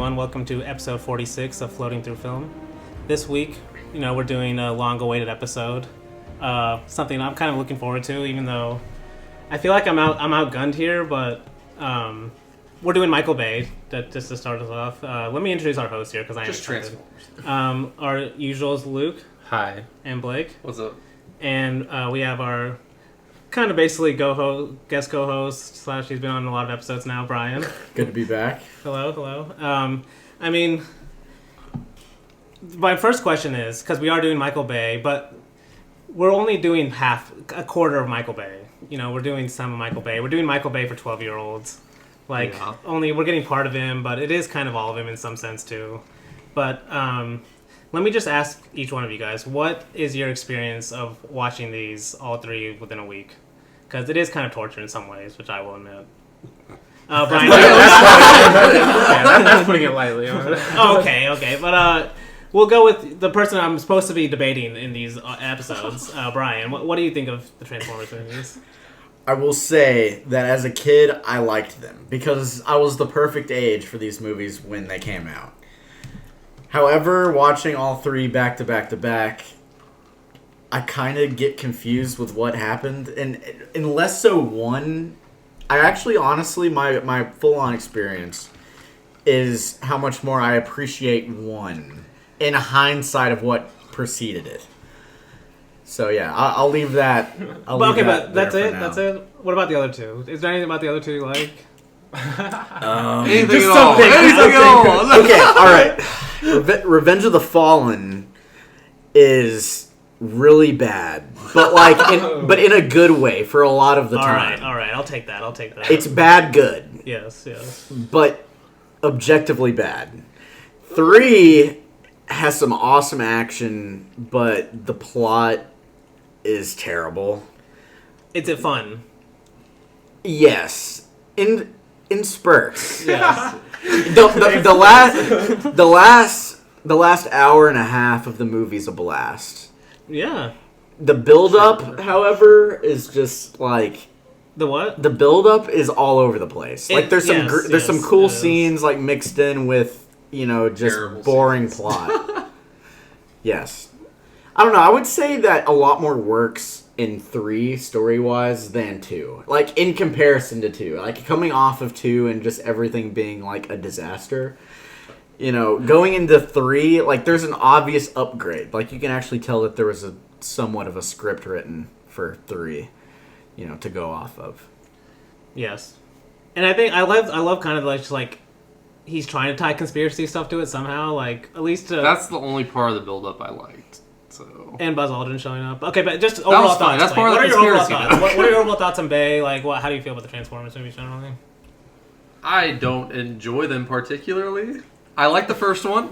everyone. Welcome to episode 46 of Floating Through Film. This week, we're doing a long-awaited episode. Something I'm kind of looking forward to, even though I feel like I'm outgunned here, but we're doing Michael Bay, just to start us off. Let me introduce our host here, because I am just excited. Transformers. Our usual is Luke. Hi. And Blake. What's up? And we have our kind of basically guest co-host / he's been on a lot of episodes now, Bryan. Good to be back. Hello. My first question is, because we are doing Michael Bay, but we're only doing a quarter of Michael Bay. We're doing some of Michael Bay. We're doing Michael Bay for 12-year-olds. We're getting part of him, but it is kind of all of him in some sense too. But let me just ask each one of you guys, what is your experience of watching these all three within a week? Because it is kind of torture in some ways, which I will admit. Bryan, that's putting it lightly. Okay. But we'll go with the person I'm supposed to be debating in these episodes. Bryan, what do you think of the Transformers movies? I will say that as a kid, I liked them because I was the perfect age for these movies when they came out. However, watching all three back to back, I kind of get confused with what happened. And unless so one, I actually, honestly, my full-on experience is how much more I appreciate one in hindsight of what preceded it. So yeah, I'll leave that. But that's it. That's it. What about the other two? Is there anything about the other two you like? Anything at all. Okay, all right. Revenge of the Fallen is really bad, but in a good way for a lot of the time. All right. I'll take that. It's bad good. Yes. But objectively bad. 3 has some awesome action, but the plot is terrible. Is it fun? Yes. In spurts. Yes. The last hour and a half of the movie's a blast. Yeah. The build-up, however, is just like... The what? The build-up is all over the place. There's some cool scenes mixed in with, just terrible boring scenes. plot. Yes. I don't know. I would say that a lot more works in 3 story-wise than 2. In comparison to 2. Coming off of 2 and just everything being a disaster. Going into 3, there's an obvious upgrade. You can actually tell that there was somewhat of a script written for 3, to go off of. Yes. And I think I love kind of he's trying to tie conspiracy stuff to it somehow, at least That's the only part of the build-up I liked. So. And Buzz Aldrin showing up. Okay, but just overall thoughts. That's part of the conspiracy. What are your overall thoughts on Bay? How do you feel about the Transformers movies generally? I don't enjoy them particularly. I like the first one.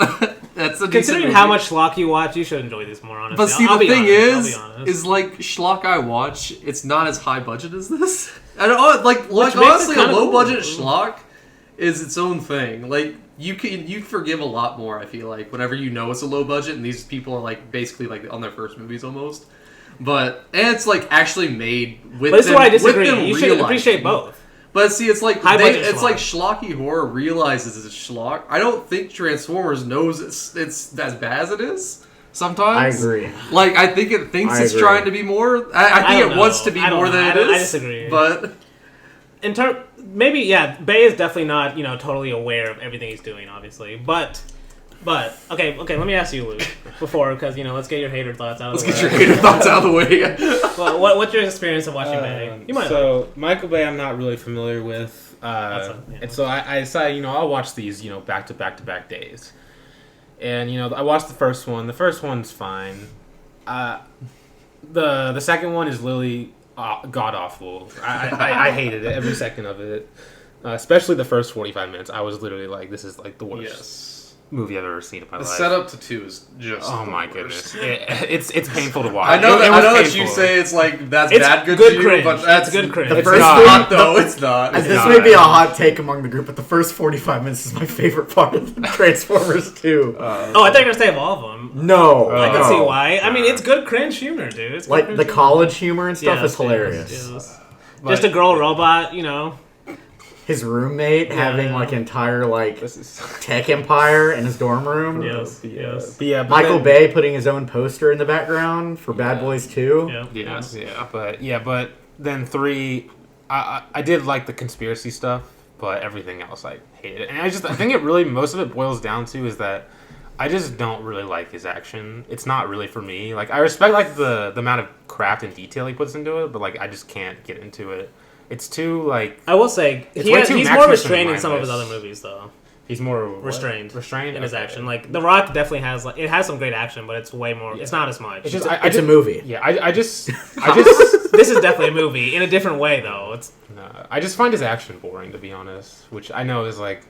That's a considering how much schlock you watch, you should enjoy these more, honestly. But see, the thing is schlock I watch, it's not as high budget as this. I don't honestly, a low budget schlock is its own thing. You forgive a lot more, I feel like, whenever it's a low budget and these people are basically on their first movies almost. And it's actually made with but this them. Is where I disagree. You should appreciate both. But see, it's schlock. schlocky horror realizes it's schlock. I don't think Transformers knows it's as bad as it is. Sometimes I agree. I think it thinks it's trying to be more. I think it wants to be more than it is. I disagree. But maybe Bay is definitely not totally aware of everything he's doing, obviously. But okay. Let me ask you, Luke, before because let's get your hater thoughts out of the way. Let's get your hater thoughts out of the way. Well, what's your experience of watching Bay? You might. So Michael Bay, I'm not really familiar with, and so I decided I'll watch these back to back days, and I watched the first one. The first one's fine. The second one is literally god awful. I hated it every second of it, especially the first 45 minutes. I was literally this is the worst movie I've ever seen in my life. The setup to 2 is just my goodness. It's painful to watch. I know that you say it's bad good to you, but that's good cringe. The it's first not though. It's not. This may be a hot take among the group, but the first 45 minutes is my favorite part of Transformers 2. I thought you were going to say of all of them. No. I can see why. I mean, it's good cringe humor, dude. It's the college humor and stuff is hilarious. Yes. Just a girl robot, his roommate having like entire like tech empire in his dorm room. Yes. Michael Bay putting his own poster in the background for Bad Boys 2. But then 3, I did like the conspiracy stuff, but everything else I hated it. And I think it really, most of it boils down to is that I just don't really like his action. It's not really for me. Like, I respect like the amount of craft and detail he puts into it, but like I just can't get into it. It's too like, I will say he's more restrained in some of his other movies though. He's more restrained in his action. Like The Rock definitely has like it has some great action, but it's way more. Yeah. It's not as much. It's just it's a movie. Yeah, I just this is definitely a movie in a different way though. I just find his action boring, to be honest, which I know is like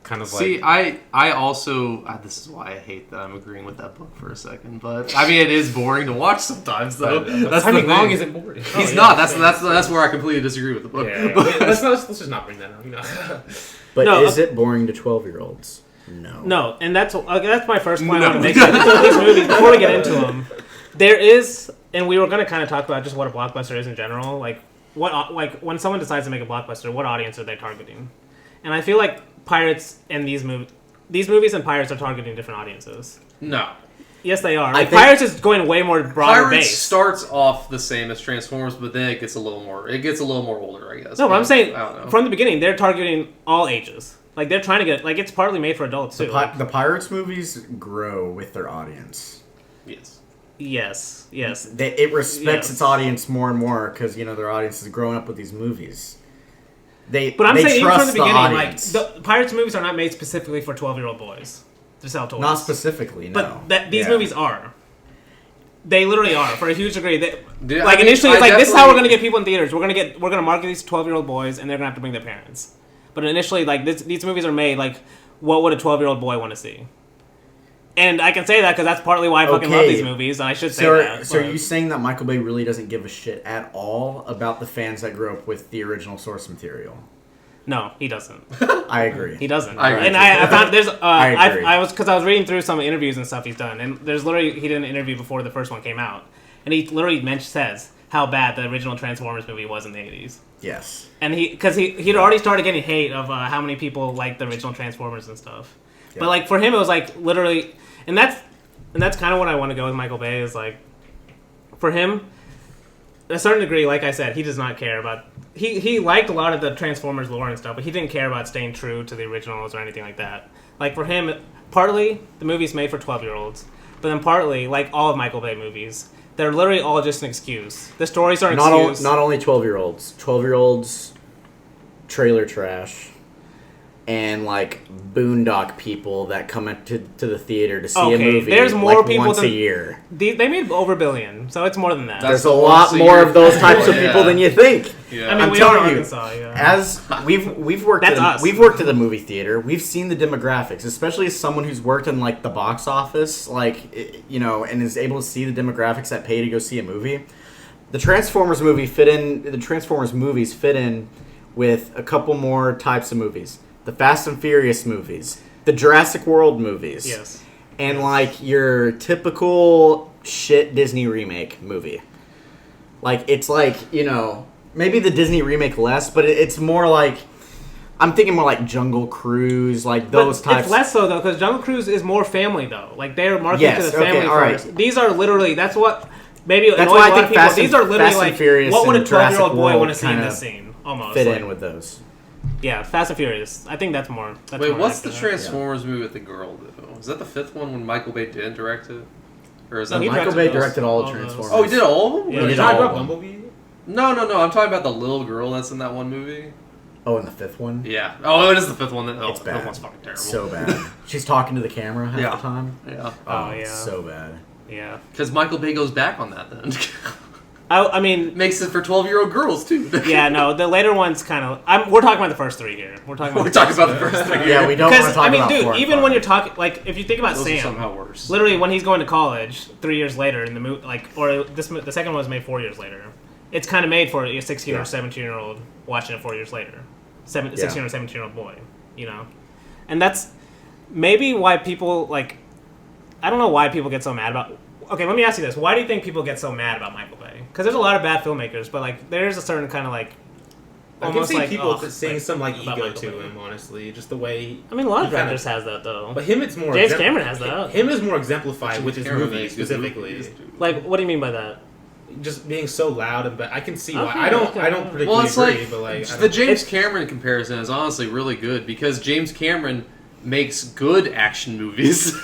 kind of like... See, I also... this is why I hate that I'm agreeing with that book for a second, but... I mean, it is boring to watch sometimes, though. That's the thing. Long isn't boring. He's not. That's where I completely disagree with the book. Yeah. let's just not bring that up. No. But is it boring to 12-year-olds? No. No, and that's my first point I want to make. These movies, before we get into them, there is... And we were going to kind of talk about just what a blockbuster is in general. Like when someone decides to make a blockbuster, what audience are they targeting? And I feel like Pirates and these movies and Pirates are targeting different audiences. No. Yes, they are. Like, Pirates is going way more broader Pirates base. Starts off the same as Transformers, but then it gets a little more older, I guess. No, but I'm saying from the beginning they're targeting all ages. Like they're trying to get it's partly made for adults too. The Pirates movies grow with their audience. Yes. It respects its audience more and more because their audience is growing up with these movies. But I'm saying even from the beginning, audience. the Pirates movies are not made specifically for 12-year-old boys to sell toys. Not specifically, no. But these movies are. They literally are for a huge degree. Initially, it's this is how we're going to get people in theaters. We're going to market these 12-year-old boys, and they're going to have to bring their parents. But initially, these movies are made what would a 12-year-old boy want to see? And I can say that because that's partly why I fucking love these movies, and I should say that. So are you saying that Michael Bay really doesn't give a shit at all about the fans that grew up with the original source material? No, he doesn't. I agree. He doesn't. I agree. And I found there's I agree. I was reading through some interviews and stuff he's done, and there's literally he did an interview before the first one came out, and he literally says how bad the original Transformers movie was in the 80s. Yes. And he'd already started getting hate of how many people liked the original Transformers and stuff. Yeah. But for him it was literally, and that's kind of what I want to go with Michael Bay is for him, to a certain degree, like I said, he does not care about. He liked a lot of the Transformers lore and stuff, but he didn't care about staying true to the originals or anything like that. For him, partly the movie's made for 12-year-olds, but then partly, like all of Michael Bay movies, they're literally all just an excuse. The stories are an excuse. Not only 12-year-olds. 12-year-olds, trailer trash, and boondock people that come to the theater to see a movie. There's more people once a year. They made over $1 billion, so it's more than that. There's a lot more of those types of people than you think. Yeah. I mean, we are in Arkansas. Yeah. As we've worked we've worked at the movie theater. We've seen the demographics, especially as someone who's worked in the box office, and is able to see the demographics that pay to go see a movie. The Transformers movies fit in with a couple more types of movies. The Fast and Furious movies, the Jurassic World movies, yes, and your typical shit Disney remake movie. It's maybe the Disney remake less, but it's more I'm thinking more Jungle Cruise, those types. It's less so though, because Jungle Cruise is more family though. They're marketing to the family first. Right. These are literally that's what maybe that's why I think Fast these are literally Fast and what would a 12-year-old boy World want to see in this scene? Almost fit in with those. Yeah, Fast and Furious. I think that's more. Wait, what's the Transformers movie with the girl, though? Is that the 5th one when Michael Bay didn't direct it? Or is that Michael Bay directed all the Transformers? Oh, he did all of them? Yeah, he did all of them. Bumblebee? No. I'm talking about the little girl that's in that one movie. Oh, in the 5th one? Yeah. Oh, it is the 5th one. It's bad. That one's fucking terrible. So bad. She's talking to the camera half the time. Yeah. Oh, yeah. So bad. Yeah. Because Michael Bay goes back on that then. I mean... Makes it for 12-year-old girls, too. Yeah, no, the later ones kind of... We're talking about the first 3 here. We're talking about the first 3 here. Yeah, we don't want to talk about dude, even when you're talking... If you think about those Sam... are somehow worse. Literally, when he's going to college 3 years later in the movie... the second one was made 4 years later. It's kind of made for a 16 or 17-year-old watching it 4 years later. 16 or 17-year-old boy, And that's maybe why people, I don't know why people get so mad about... Okay, let me ask you this. Why do you think people get so mad about Michael Bay? Because there's a lot of bad filmmakers, but, there's a certain kind of, I can almost see like people ugh, seeing some like about ego Michael to Bay. him, honestly. Just the way. I mean, a lot of he kinda- directors has that though. But him, it's more. James Cameron has that. Him is more exemplified with his Cameron movies makes good specifically. movies. Like, what do you mean by that? Just being so loud and but I can see why. Okay, I don't okay. particularly Well, it's agree, like but like I the don't- James Cameron comparison is honestly really good because James Cameron makes good action movies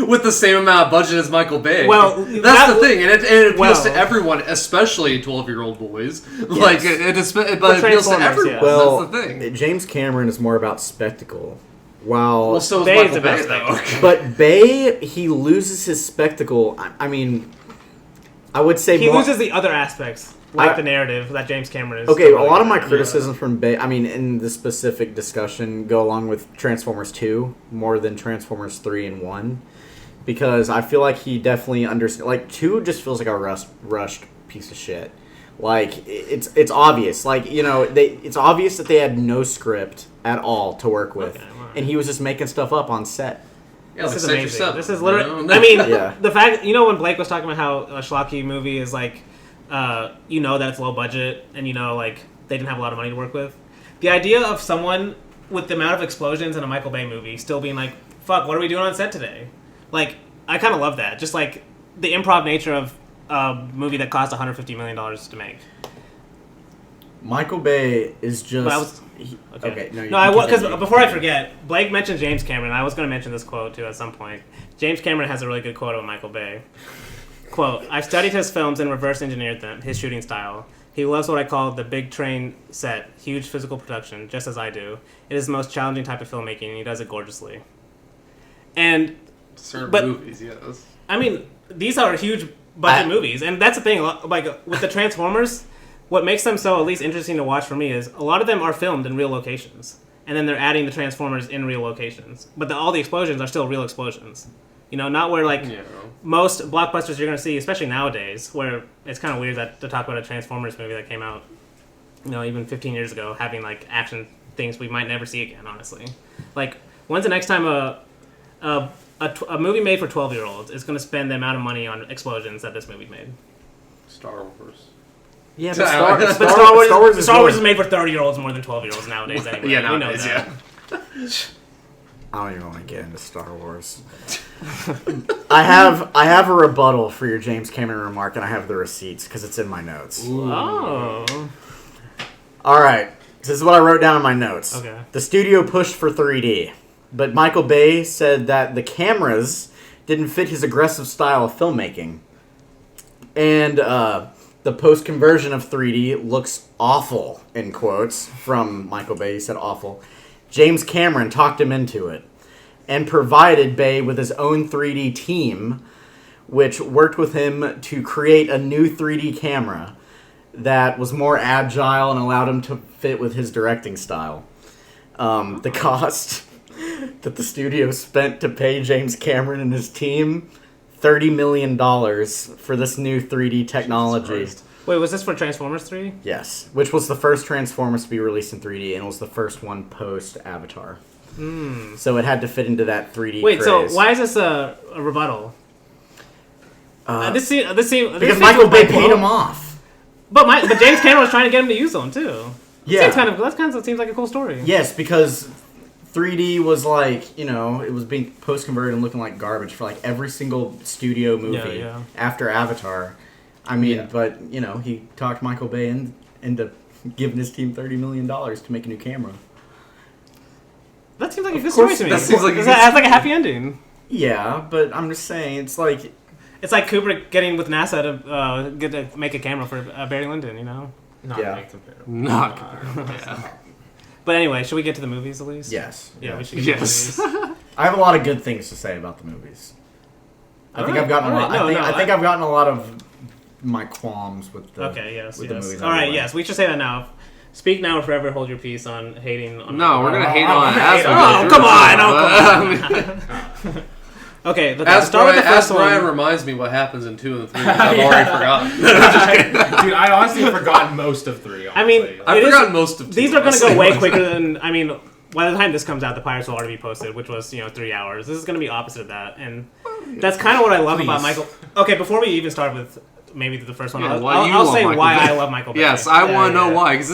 with the same amount of budget as Michael Bay. Well, that's the thing, and it appeals to well- everyone, especially 12-year-old boys. Like it appeals to Transformers, everyone. yeah. Well, that's the thing. James Cameron is more about spectacle. While Well, so is Bay's Michael about Bay, though. spectacle. but Bay, he loses his spectacle. I mean, I would say He more, loses the other aspects, like I- the narrative that James Cameron is. Okay, a lot of my Yeah. criticisms from Bay, I mean, in the specific discussion, go along with Transformers 2 more than Transformers 3 and 1. Because I feel like he definitely understands. Like, 2 just feels like a rushed piece of shit. Like, it's obvious. Like, you know, it's obvious that they had no script at all to work with. Okay, well. And he was just making stuff up on set. Yeah, This like is Sector amazing. 7, This is you literally. know? I mean, Yeah. the fact when Blake was talking about how a schlocky movie is like, that it's low budget and like they didn't have a lot of money to work with. The idea of someone with the amount of explosions in a Michael Bay movie still being like, "Fuck, what are we doing on set today?" Like, I kind of love that. Just like the improv nature of a movie that cost $150 million to make. Michael Bay is just. But I was- okay, no, you No, can because continue. before I forget, Blake mentioned James Cameron. I was going to mention this quote too at some point. James Cameron has a really good quote about Michael Bay. Quote, "I've studied his films and reverse engineered them, his shooting style. He loves what I call the big train set, huge physical production, just as I do. It is the most challenging type of filmmaking, and he does it gorgeously." And, Certain but- movies, yes. I mean, these are huge budget movies, and that's the thing. Like with the Transformers, what makes them so at least interesting to watch for me is a lot of them are filmed in real locations, and then they're adding the Transformers in real locations. But all the explosions are still real explosions. Not where like most blockbusters you're going to see, especially nowadays, where it's kind of weird to talk about a Transformers movie that came out, even 15 years ago, having like action things we might never see again. Honestly, like when's the next time a movie made for 12-year-olds is going to spend the amount of money on explosions that this movie made? Star Wars. Yeah, But Star Wars is really- made for 30-year-olds more than 12-years nowadays. Anyway, Yeah, we know nowadays, that. yeah. I don't even want to get into Star Wars. I have a rebuttal for your James Cameron remark, and I have the receipts because it's in my notes. Oh, All right, this is what I wrote down in my notes. Okay. The studio pushed for 3D, but Michael Bay said that the cameras didn't fit his aggressive style of filmmaking, and the post-conversion of 3D looks awful, in quotes, from Michael Bay. He said awful. James Cameron talked him into it and provided Bay with his own 3D team, which worked with him to create a new 3D camera that was more agile and allowed him to fit with his directing style. The cost that the studio spent to pay James Cameron and his team, $30 million for this new 3D technology. wait, was this for Transformers 3? Yes, which was the first Transformers to be released in 3D, and it was the first one post-Avatar. So it had to fit into that 3D Wait, craze. so why is this a rebuttal? This Because Michael Bay paid him off. But James Cameron was trying to get him to use them too. Yeah. That kind of seems like a cool story. Yes, because 3D was like, it was being post-converted and looking like garbage for like every single studio movie Yeah. after Avatar. I mean, but, he talked Michael Bay into giving his team $30 million to make a new camera. That seems like a good story course, to me. that seems like a good That's like a happy ending. Yeah, but I'm just saying, it's like... It's like Kubrick getting with NASA to get to make a camera for Barry Lyndon, Not Yeah. make comparable. Not comparable. Yeah. But anyway, should we get to the movies at least? Yes. Yeah, we should get Yes. to the movies. I have a lot of good things to say about the movies. I think I've gotten a lot. I think I've gotten a lot of my qualms with the Okay, yes, with the yes. movies. All right, yes, we should say that now. Speak now or forever hold your peace on hating on... No, we're gonna hate on Oh, come on! Okay, let's start with the first one. Bryan reminds me what happens in 2 and 3. I've already forgotten. Dude, I honestly have forgotten most of 3. Honestly. I mean, I've forgotten most of 2. These are going to go way quicker than... I mean, by the time this comes out, the Pirates will already be posted, which was, 3 hours. This is going to be opposite of that, and that's kind of what I love about Michael... Okay, before we even start with maybe the first one. Yeah, I'll say why I love Michael Bay. Yes, I want to know why, because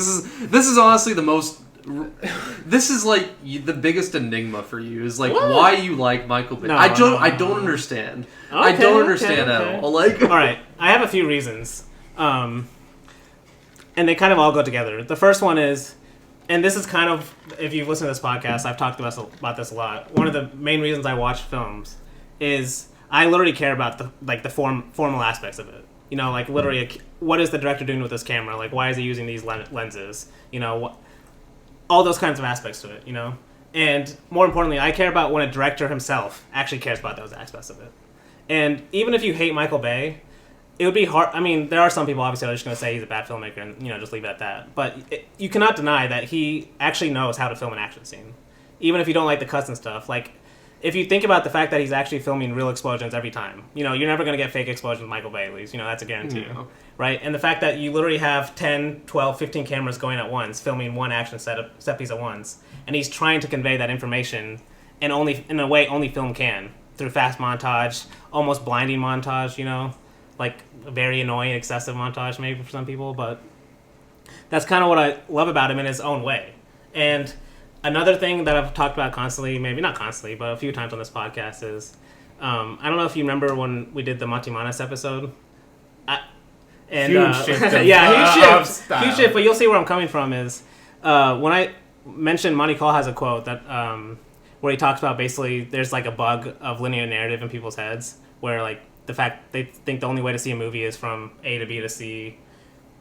this is honestly the most. This is like the biggest enigma for you is like why you like Michael Bay. I don't understand. Okay, I don't understand at all. Like, all right, I have a few reasons, and they kind of all go together. The first one is, and this is kind of, if you've listened to this podcast, I've talked about this a lot. One of the main reasons I watch films is I literally care about the formal aspects of it. You know, like literally, what is the director doing with this camera? Like, why is he using these lenses? You know, all those kinds of aspects to it, you know? And more importantly, I care about when a director himself actually cares about those aspects of it. And even if you hate Michael Bay, it would be hard. I mean, there are some people obviously that are just going to say he's a bad filmmaker and, you know, just leave it at that. But you cannot deny that he actually knows how to film an action scene. Even if you don't like the cuts and stuff. Like, if you think about the fact that he's actually filming real explosions every time, you know, you're never going to get fake explosions with Michael Bay, at least. You know, that's a guarantee. Yeah. Right? And the fact that you literally have 10, 12, 15 cameras going at once, filming one action set piece at once, and he's trying to convey that information in a way only film can, through fast montage, almost blinding montage, you know? Like, a very annoying, excessive montage maybe for some people, but that's kind of what I love about him in his own way. And another thing that I've talked about constantly, maybe not constantly, but a few times on this podcast is, I don't know if you remember when we did the Monty Manas episode. Huge shift. Huge shift, but you'll see where I'm coming from is, when I mentioned Monty Call has a quote that, where he talks about basically there's like a bug of linear narrative in people's heads where like the fact they think the only way to see a movie is from A to B to C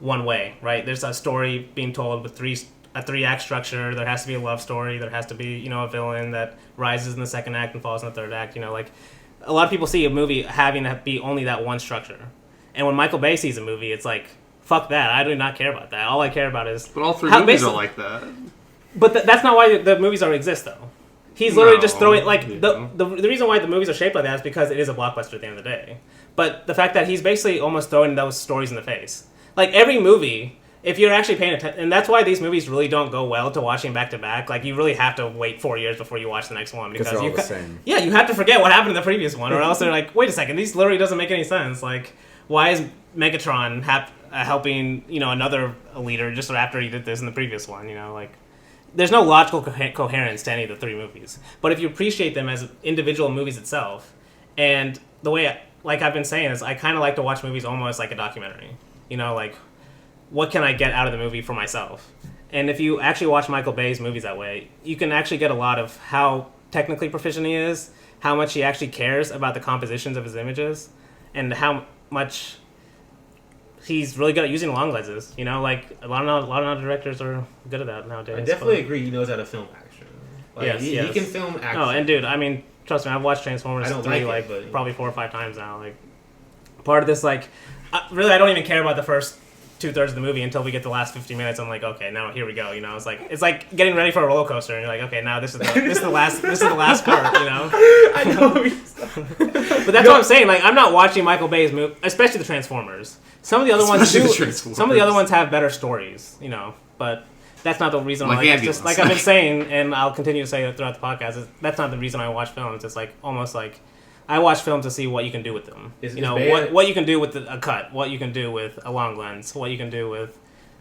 one way, right? There's a story being told with a 3-act structure. There has to be a love story. There has to be, you know, a villain that rises in the second act and falls in the third act. You know, like a lot of people see a movie having to be only that one structure. And when Michael Bay sees a movie, it's like, fuck that. I do not care about that. All I care about is... But all three movies are like that. But that's not why the movies already exist, though. He's literally just throwing... Like, the reason why the movies are shaped like that is because it is a blockbuster at the end of the day. But the fact that he's basically almost throwing those stories in the face. Like, every movie, if you're actually paying attention... And that's why these movies really don't go well to watching back-to-back. Like, you really have to wait 4 years before you watch the next one. Because they're all the same. Yeah, you have to forget what happened in the previous one, or else they're like, wait a second, these literally doesn't make any sense. Like... Why is Megatron helping, you know, another leader just after he did this in the previous one? You know, like, there's no logical coherence to any of the three movies. But if you appreciate them as individual movies itself, and the way, like I've been saying, is I kind of like to watch movies almost like a documentary. You know, like, what can I get out of the movie for myself? And if you actually watch Michael Bay's movies that way, you can actually get a lot of how technically proficient he is, how much he actually cares about the compositions of his images, and how much he's really good at using long lenses. You know, like a lot of directors are good at that nowadays. I definitely agree. He knows how to film action. Like, yes, he can film action. Oh, and dude, I mean, trust me, I've watched Transformers 3 probably 4 or 5 times now. Like, part of this, like, really, I don't even care about the first 2/3 of the movie until we get the last 50 minutes. I'm like, okay, now here we go. You know, it's like getting ready for a roller coaster, and you're like, okay, now this is the last part. You know. I know. But that's what I'm saying. Like, I'm not watching Michael Bay's movie, especially the Transformers. Some of the other ones do. Some of the other ones have better stories, you know. But that's not the reason. Like, it's just like I've been saying, and I'll continue to say it throughout the podcast. That's not the reason I watch films. It's like almost like I watch films to see what you can do with them. You know, what you can do with a cut, what you can do with a long lens, what you can do with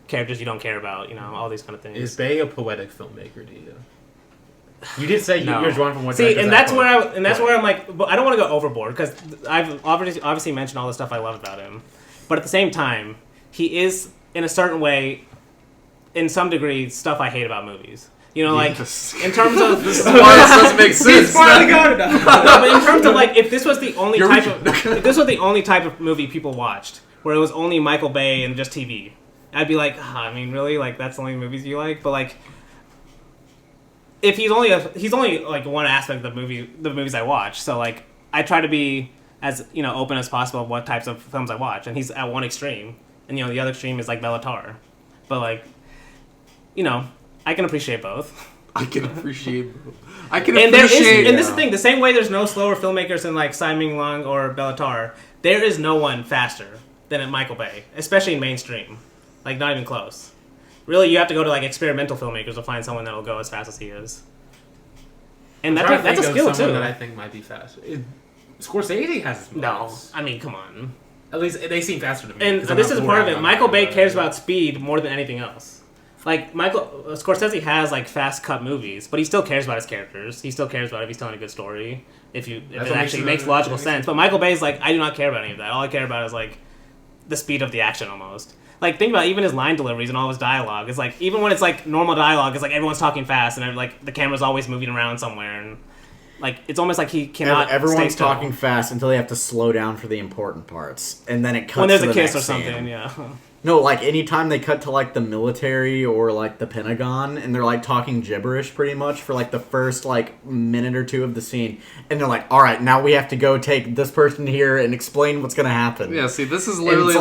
characters you don't care about. You know, all these kind of things. Is Bay a poetic filmmaker to you? You did say no. You're drawn from what. See, and that's where I'm like, but I don't want to go overboard because I've obviously mentioned all the stuff I love about him, but at the same time, he is in a certain way, in some degree, stuff I hate about movies. You know, like in terms of this is why this doesn't make sense. No, but in terms of like, if this was the only type of movie people watched, where it was only Michael Bay and just TV, I'd be like, I mean, really, like that's the only movies you like, but like. If he's only like one aspect of the movies I watch, so like I try to be as, you know, open as possible of what types of films I watch, and he's at one extreme, and you know the other extreme is like Bellatar, but like, you know, I can appreciate both. And this is the thing, the same way there's no slower filmmakers than like Simon Long or Bellatar, there is no one faster than Michael Bay, especially in mainstream, like not even close. Really, you have to go to like experimental filmmakers to find someone that'll go as fast as he is, and that's a skill too. That I think might be faster. Scorsese has his moments. No, I mean, come on. At least they seem faster to me. And this is part of it. Michael Bay cares about speed more than anything else. Like, Scorsese has, like, fast-cut movies, but he still cares about his characters. He still cares about if he's telling a good story, if it actually makes logical sense. But Michael Bay's like, I do not care about any of that. All I care about is, like, the speed of the action, almost. Like, think about even his line deliveries and all his dialogue. It's like, even when it's, like, normal dialogue, it's like everyone's talking fast, and, like, the camera's always moving around somewhere, and... Like, it's almost like he cannot. Everyone's talking fast until they have to slow down for the important parts, and then it cuts. When there's to a the kiss next or something, scene. yeah. No, like anytime they cut to like the military or like the Pentagon, and they're like talking gibberish pretty much for like the first like minute or two of the scene, and they're like, "All right, now we have to go take this person here and explain what's gonna happen." Yeah, see, this is literally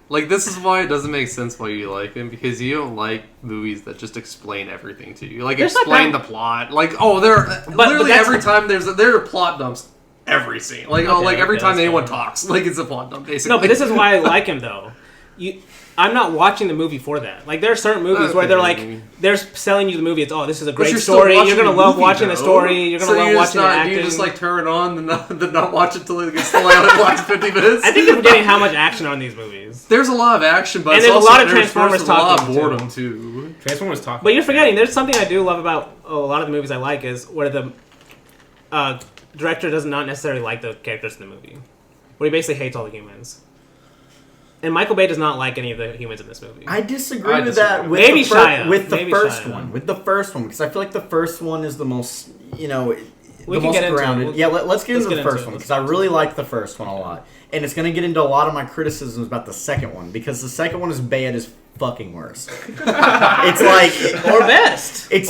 like this is why it doesn't make sense why you like him, because you don't like movies that just explain everything to you. Like, explain the plot. Like, literally every time there are plot dumps every scene. Like, every time anyone talks, like, it's a plot dump, basically. No, but this is why I like him, though. I'm not watching the movie for that. Like, there are certain movies where they're like, they're selling you the movie. It's, this is a great story. You're going to love watching the story. You're going to love watching the acting. You just, like, turn it on and not watch it till it gets to the last 50 minutes? I think you're forgetting how much action are in these movies. There's a lot of action, but there's a lot of Transformers talking, a lot of boredom, too. Transformers talking. But you're forgetting, there's something I do love about a lot of the movies I like is where the director does not necessarily like the characters in the movie. Where he basically hates all the humans. And Michael Bay does not like any of the humans in this movie. I disagree with that. With Maybe Shia. With the Maybe first Shia. one. With the first one. Because I feel like the first one is the most, We the can most get into grounded. it. Yeah, let's get into the first it. one. Because I really like the first one a lot. And it's going to get into a lot of my criticisms about the second one. Because the second one is Bay at his fucking worst. It's like... Or best. It's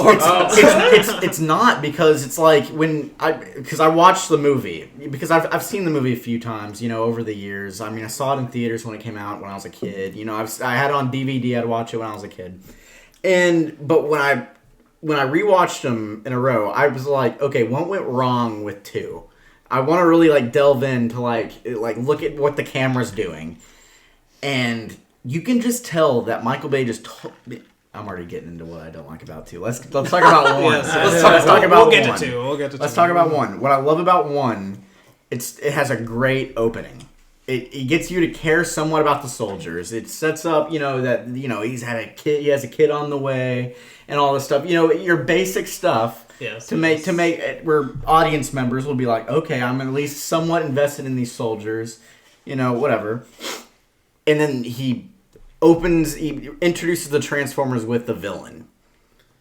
not, because it's like because I watched the movie, because I've seen the movie a few times, over the years. I mean, I saw it in theaters when it came out when I was a kid. I had it on DVD. I'd watch it when I was a kid. But when I rewatched them in a row, I was like, okay, what went wrong with 2? I want to really like delve into like look at what the camera's doing, and you can just tell that Michael Bay I'm already getting into what I don't like about 2. Let's talk about 1. Let's talk about 1. We'll get to 2. Let's talk about 1. What I love about 1, it has a great opening. It gets you to care somewhat about the soldiers. It sets up, that he's had a kid, he has a kid on the way, and all this stuff. Your basic stuff. Yes, to make it where audience members will be like, okay, I'm at least somewhat invested in these soldiers, whatever. And then he introduces the Transformers with the villain.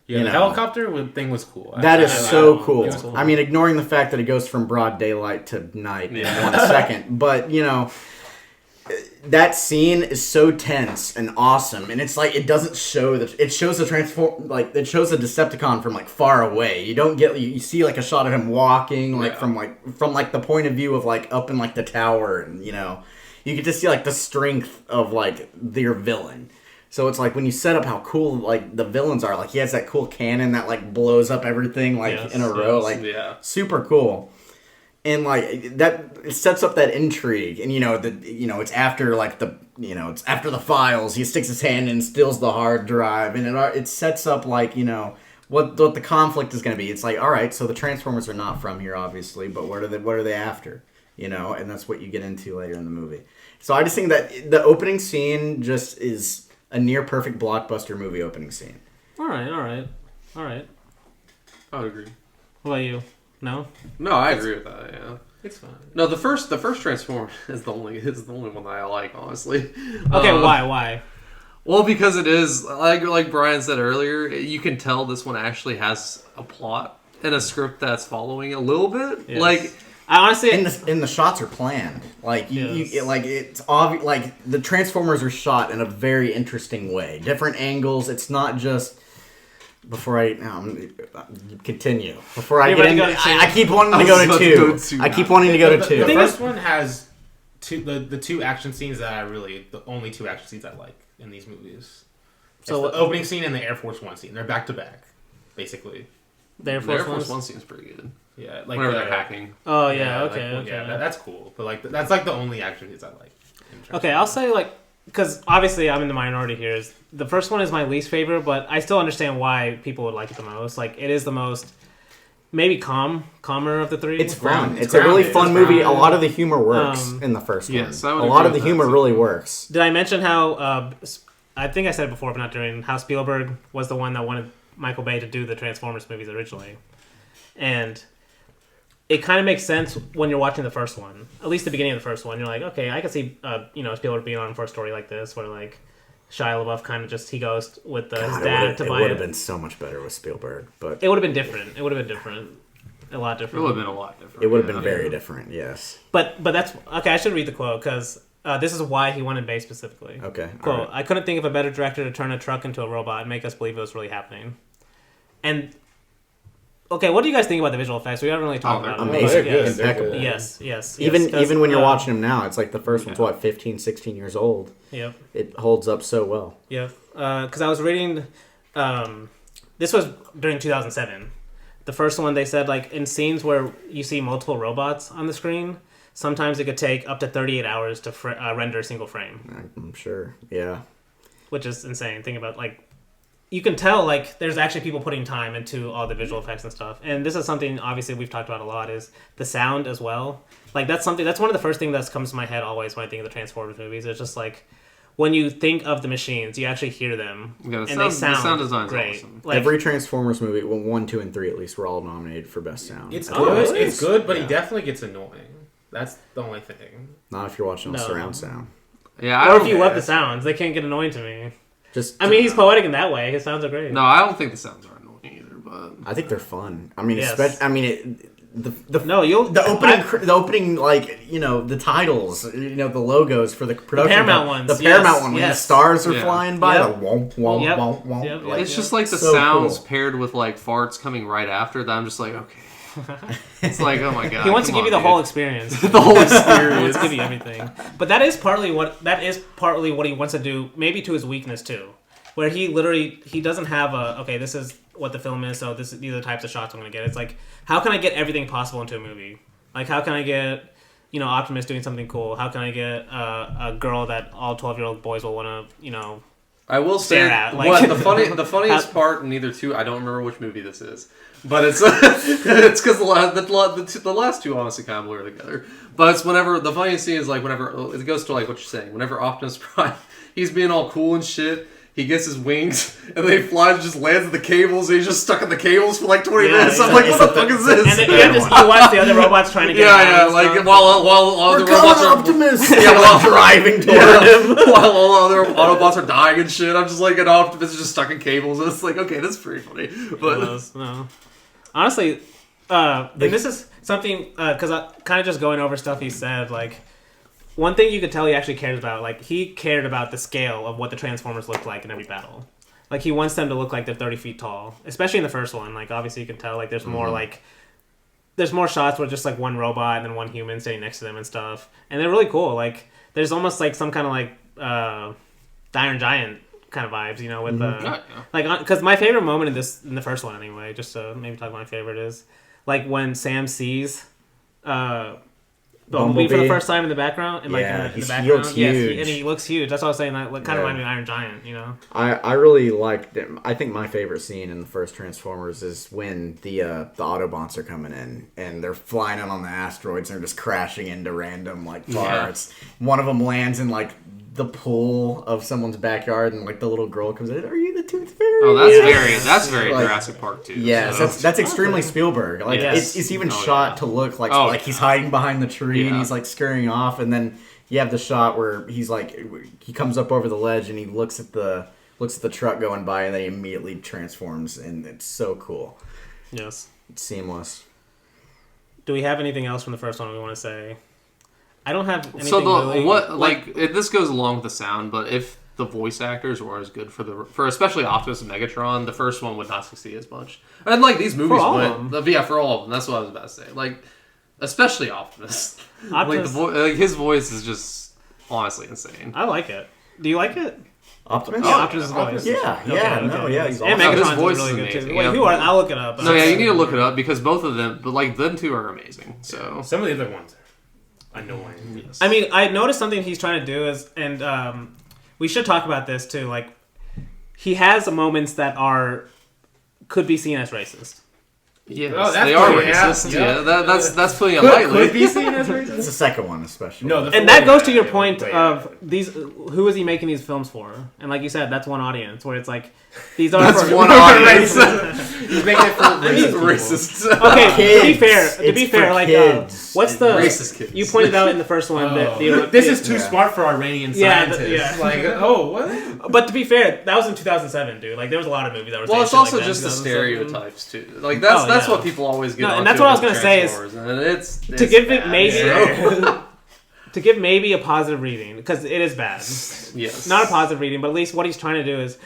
Yeah, the helicopter thing was cool. That is so cool. I mean, ignoring the fact that it goes from broad daylight to night in 1 second. But, that scene is so tense and awesome. And it's like, it doesn't show it shows the it shows a Decepticon from like far away. You don't get, you see like a shot of him walking from the point of view of like up in like the tower, and you get to see like the strength of like your villain. So it's like when you set up how cool like the villains are, like he has that cool cannon that like blows up everything in a row, super cool. And like that, it sets up that intrigue, and it's after like it's after the files. He sticks his hand in and steals the hard drive, and it sets up like what the conflict is going to be. It's like, all right, so the Transformers are not from here, obviously, but what are they after? And that's what you get into later in the movie. So I just think that the opening scene just is a near perfect blockbuster movie opening scene. All right. I would agree. What about you? No, I agree with that. Yeah, it's fine. No, the first Transformer is the only one that I like, honestly. Okay, why? Well, because it is like Bryan said earlier, you can tell this one actually has a plot and a script that's following a little bit. Yes. Like, I honestly, and the shots are planned. Like it's obvious. Like the Transformers are shot in a very interesting way, different angles. It's not just. Before I continue, I keep wanting to go to 2. I keep wanting to go to 2. The first one has the 2 action scenes that the only 2 action scenes I like in these movies. So the opening scene and the Air Force One scene, they're back to back, basically. The Air Force One seems pretty good. Yeah, like whenever they're hacking. Oh yeah, okay. Yeah, that's cool. But like that's like the only action scenes I like. Okay, I'll say because obviously I'm in the minority here. The first one is my least favorite, but I still understand why people would like it the most. Like, it is the most maybe calmer of the three. It's fun. It's grounded. a really fun movie. A lot of the humor works in the first one. Yes, a lot of the humor really works. Did I mention how? I think I said it before, but not during. How Spielberg was the one that wanted Michael Bay to do the Transformers movies originally, and it kind of makes sense when you're watching the first one. At least the beginning of the first one, you're like, okay, I can see Spielberg being on for a story like this, where like Shia LaBeouf kind of just he goes with his dad to buy it. It would have been so much better with Spielberg, but it would have been different. It would have been different, a lot different. It would have been a lot different. It would have been very different. Yes, but that's okay. I should read the quote because this is why he wanted Bay specifically. Okay. Quote: I couldn't think of a better director to turn a truck into a robot and make us believe it was really happening. And okay, what do you guys think about the visual effects? We haven't really talked about amazing. Yes. Impeccable. Yes. Even when you're watching them now, it's like the first one's 15, 16 years old. Yep. It holds up so well. Yep. Because I was reading, this was during 2007. The first one, they said, like, in scenes where you see multiple robots on the screen, sometimes it could take up to 38 hours to render a single frame. I'm sure. Yeah. Which is insane. Think about, like, you can tell, like, there's actually people putting time into all the visual effects and stuff. And this is something, obviously, we've talked about a lot, is the sound as well. Like, that's one of the first things that comes to my head always when I think of the Transformers movies. It's just, like, when you think of the machines, you actually hear them. Yeah, the sound design's great. Awesome. Like, every Transformers movie, 1, 2, and 3 at least, were all nominated for Best Sound. It's good. Really? It's good, but he definitely gets annoying. That's the only thing. Not if you're watching on surround sound. Yeah, or if you love the sounds, they can't get annoying to me. I mean, he's poetic in that way. His sounds are great. No, I don't think the sounds are annoying either. But I think they're fun. I mean, Yes. the opening, like, the titles, the logos for the production. The Paramount ones. The Paramount one when the Yes. stars are flying by. Yep. The womp, womp, Yep. womp, womp. Yep. Like, it's just like the so sounds cool. paired with like farts coming right after that. I'm just like, okay. It's like, oh my god. He wants to give you the whole experience. the whole He wants experience. to give you everything. But that is partly what he wants to do, maybe to his weakness too. Where he doesn't have this is what the film is, so these are the types of shots I'm going to get. It's like, how can I get everything possible into a movie? Like, how can I get, Optimus doing something cool? How can I get a girl that all 12-year-old boys will want to, I will say, stare at, like- the funniest part in either two, I don't remember which movie this is, but it's because the last two honestly kind of blur together. But it's whenever the funniest scene is like whenever it goes to like what you're saying. Whenever Optimus Prime, he's being all cool and shit. He gets his wings, and then he flies, just lands at the cables, and he's just stuck in the cables for like 20 minutes. I'm like, what the fuck is this? And then you watch the other robots trying to get yeah, like while all the We're robots calling are Optimus. while driving toward him. while all the other Autobots are dying and shit. I'm just like, an Optimus is just stuck in cables, and it's like, okay, that's pretty funny. But no. Honestly, and this is something because I kind of just going over stuff he said, like. One thing you could tell he actually cares about, like, he cared about the scale of what the Transformers looked like in every battle. Like, he wants them to look like they're 30 feet tall. Especially in the first one. Like, obviously you can tell, like, there's more, like... There's more shots where just, like, one robot and then one human sitting next to them and stuff. And they're really cool. Like, there's almost, like, some kind of, like, the Iron Giant kind of vibes, with the... Like, because my favorite moment in the first one, anyway, just to maybe talk about my favorite is, like, when Sam sees... Bumblebee for the first time in the background, in the background. He looks huge. Yes, and he looks huge. That's what I was saying. That kind of reminded me of Iron Giant, I really liked it. I think my favorite scene in the first Transformers is when the Autobots are coming in and they're flying in on the asteroids and they're just crashing into random parts. Yeah. One of them lands in the pool of someone's backyard and the little girl comes in. Are you the Tooth Fairy? Oh, that's very Jurassic Park too. Yes, so. that's extremely Spielberg. It's even shot to look like he's hiding behind the tree and he's scurrying off, and then you have the shot where he's he comes up over the ledge and he looks at the truck going by and then he immediately transforms, and it's so cool. Yes, it's seamless. Do we have anything else from the first one we want to say? I don't have anything. So this goes along with the sound, but if the voice actors were as good for especially Optimus and Megatron, the first one would not succeed as much. And these movies for all of them. That's what I was about to say. Especially Optimus. His voice is just honestly insane. I like it. Do you like it? Optimus? Yeah, Optimus' voice. Yeah, he's awesome. And Megatron's voice really is good too. amazing. Wait, who are? I'll look it up. No, yeah, you need to look it up because both of them, but them two are amazing. So some of the other ones are annoying. Yes. I mean, I noticed something he's trying to do is, and we should talk about this too. He has moments that could be seen as racist. Yes, they are racist. Yeah, that's putting it lightly. Could be seen as racist. It's the second one, especially. No, and that goes to your point of these. Who is he making these films for? And like you said, that's one audience where it's like these are that's for one audience. He's making it for racists. Okay, Kids. to be fair, like what's the racist kids? You pointed out in the first one that this is too smart for Iranian scientists. Yeah. Like, oh, what? But to be fair, that was in 2007, dude. Like there was a lot of movies that were. Well, it's also just the stereotypes too. Like that's what people always get. And that's what I was gonna say is to give it maybe to give maybe a positive reading because it is bad. Yes, not a positive reading, but at least what he's trying to do is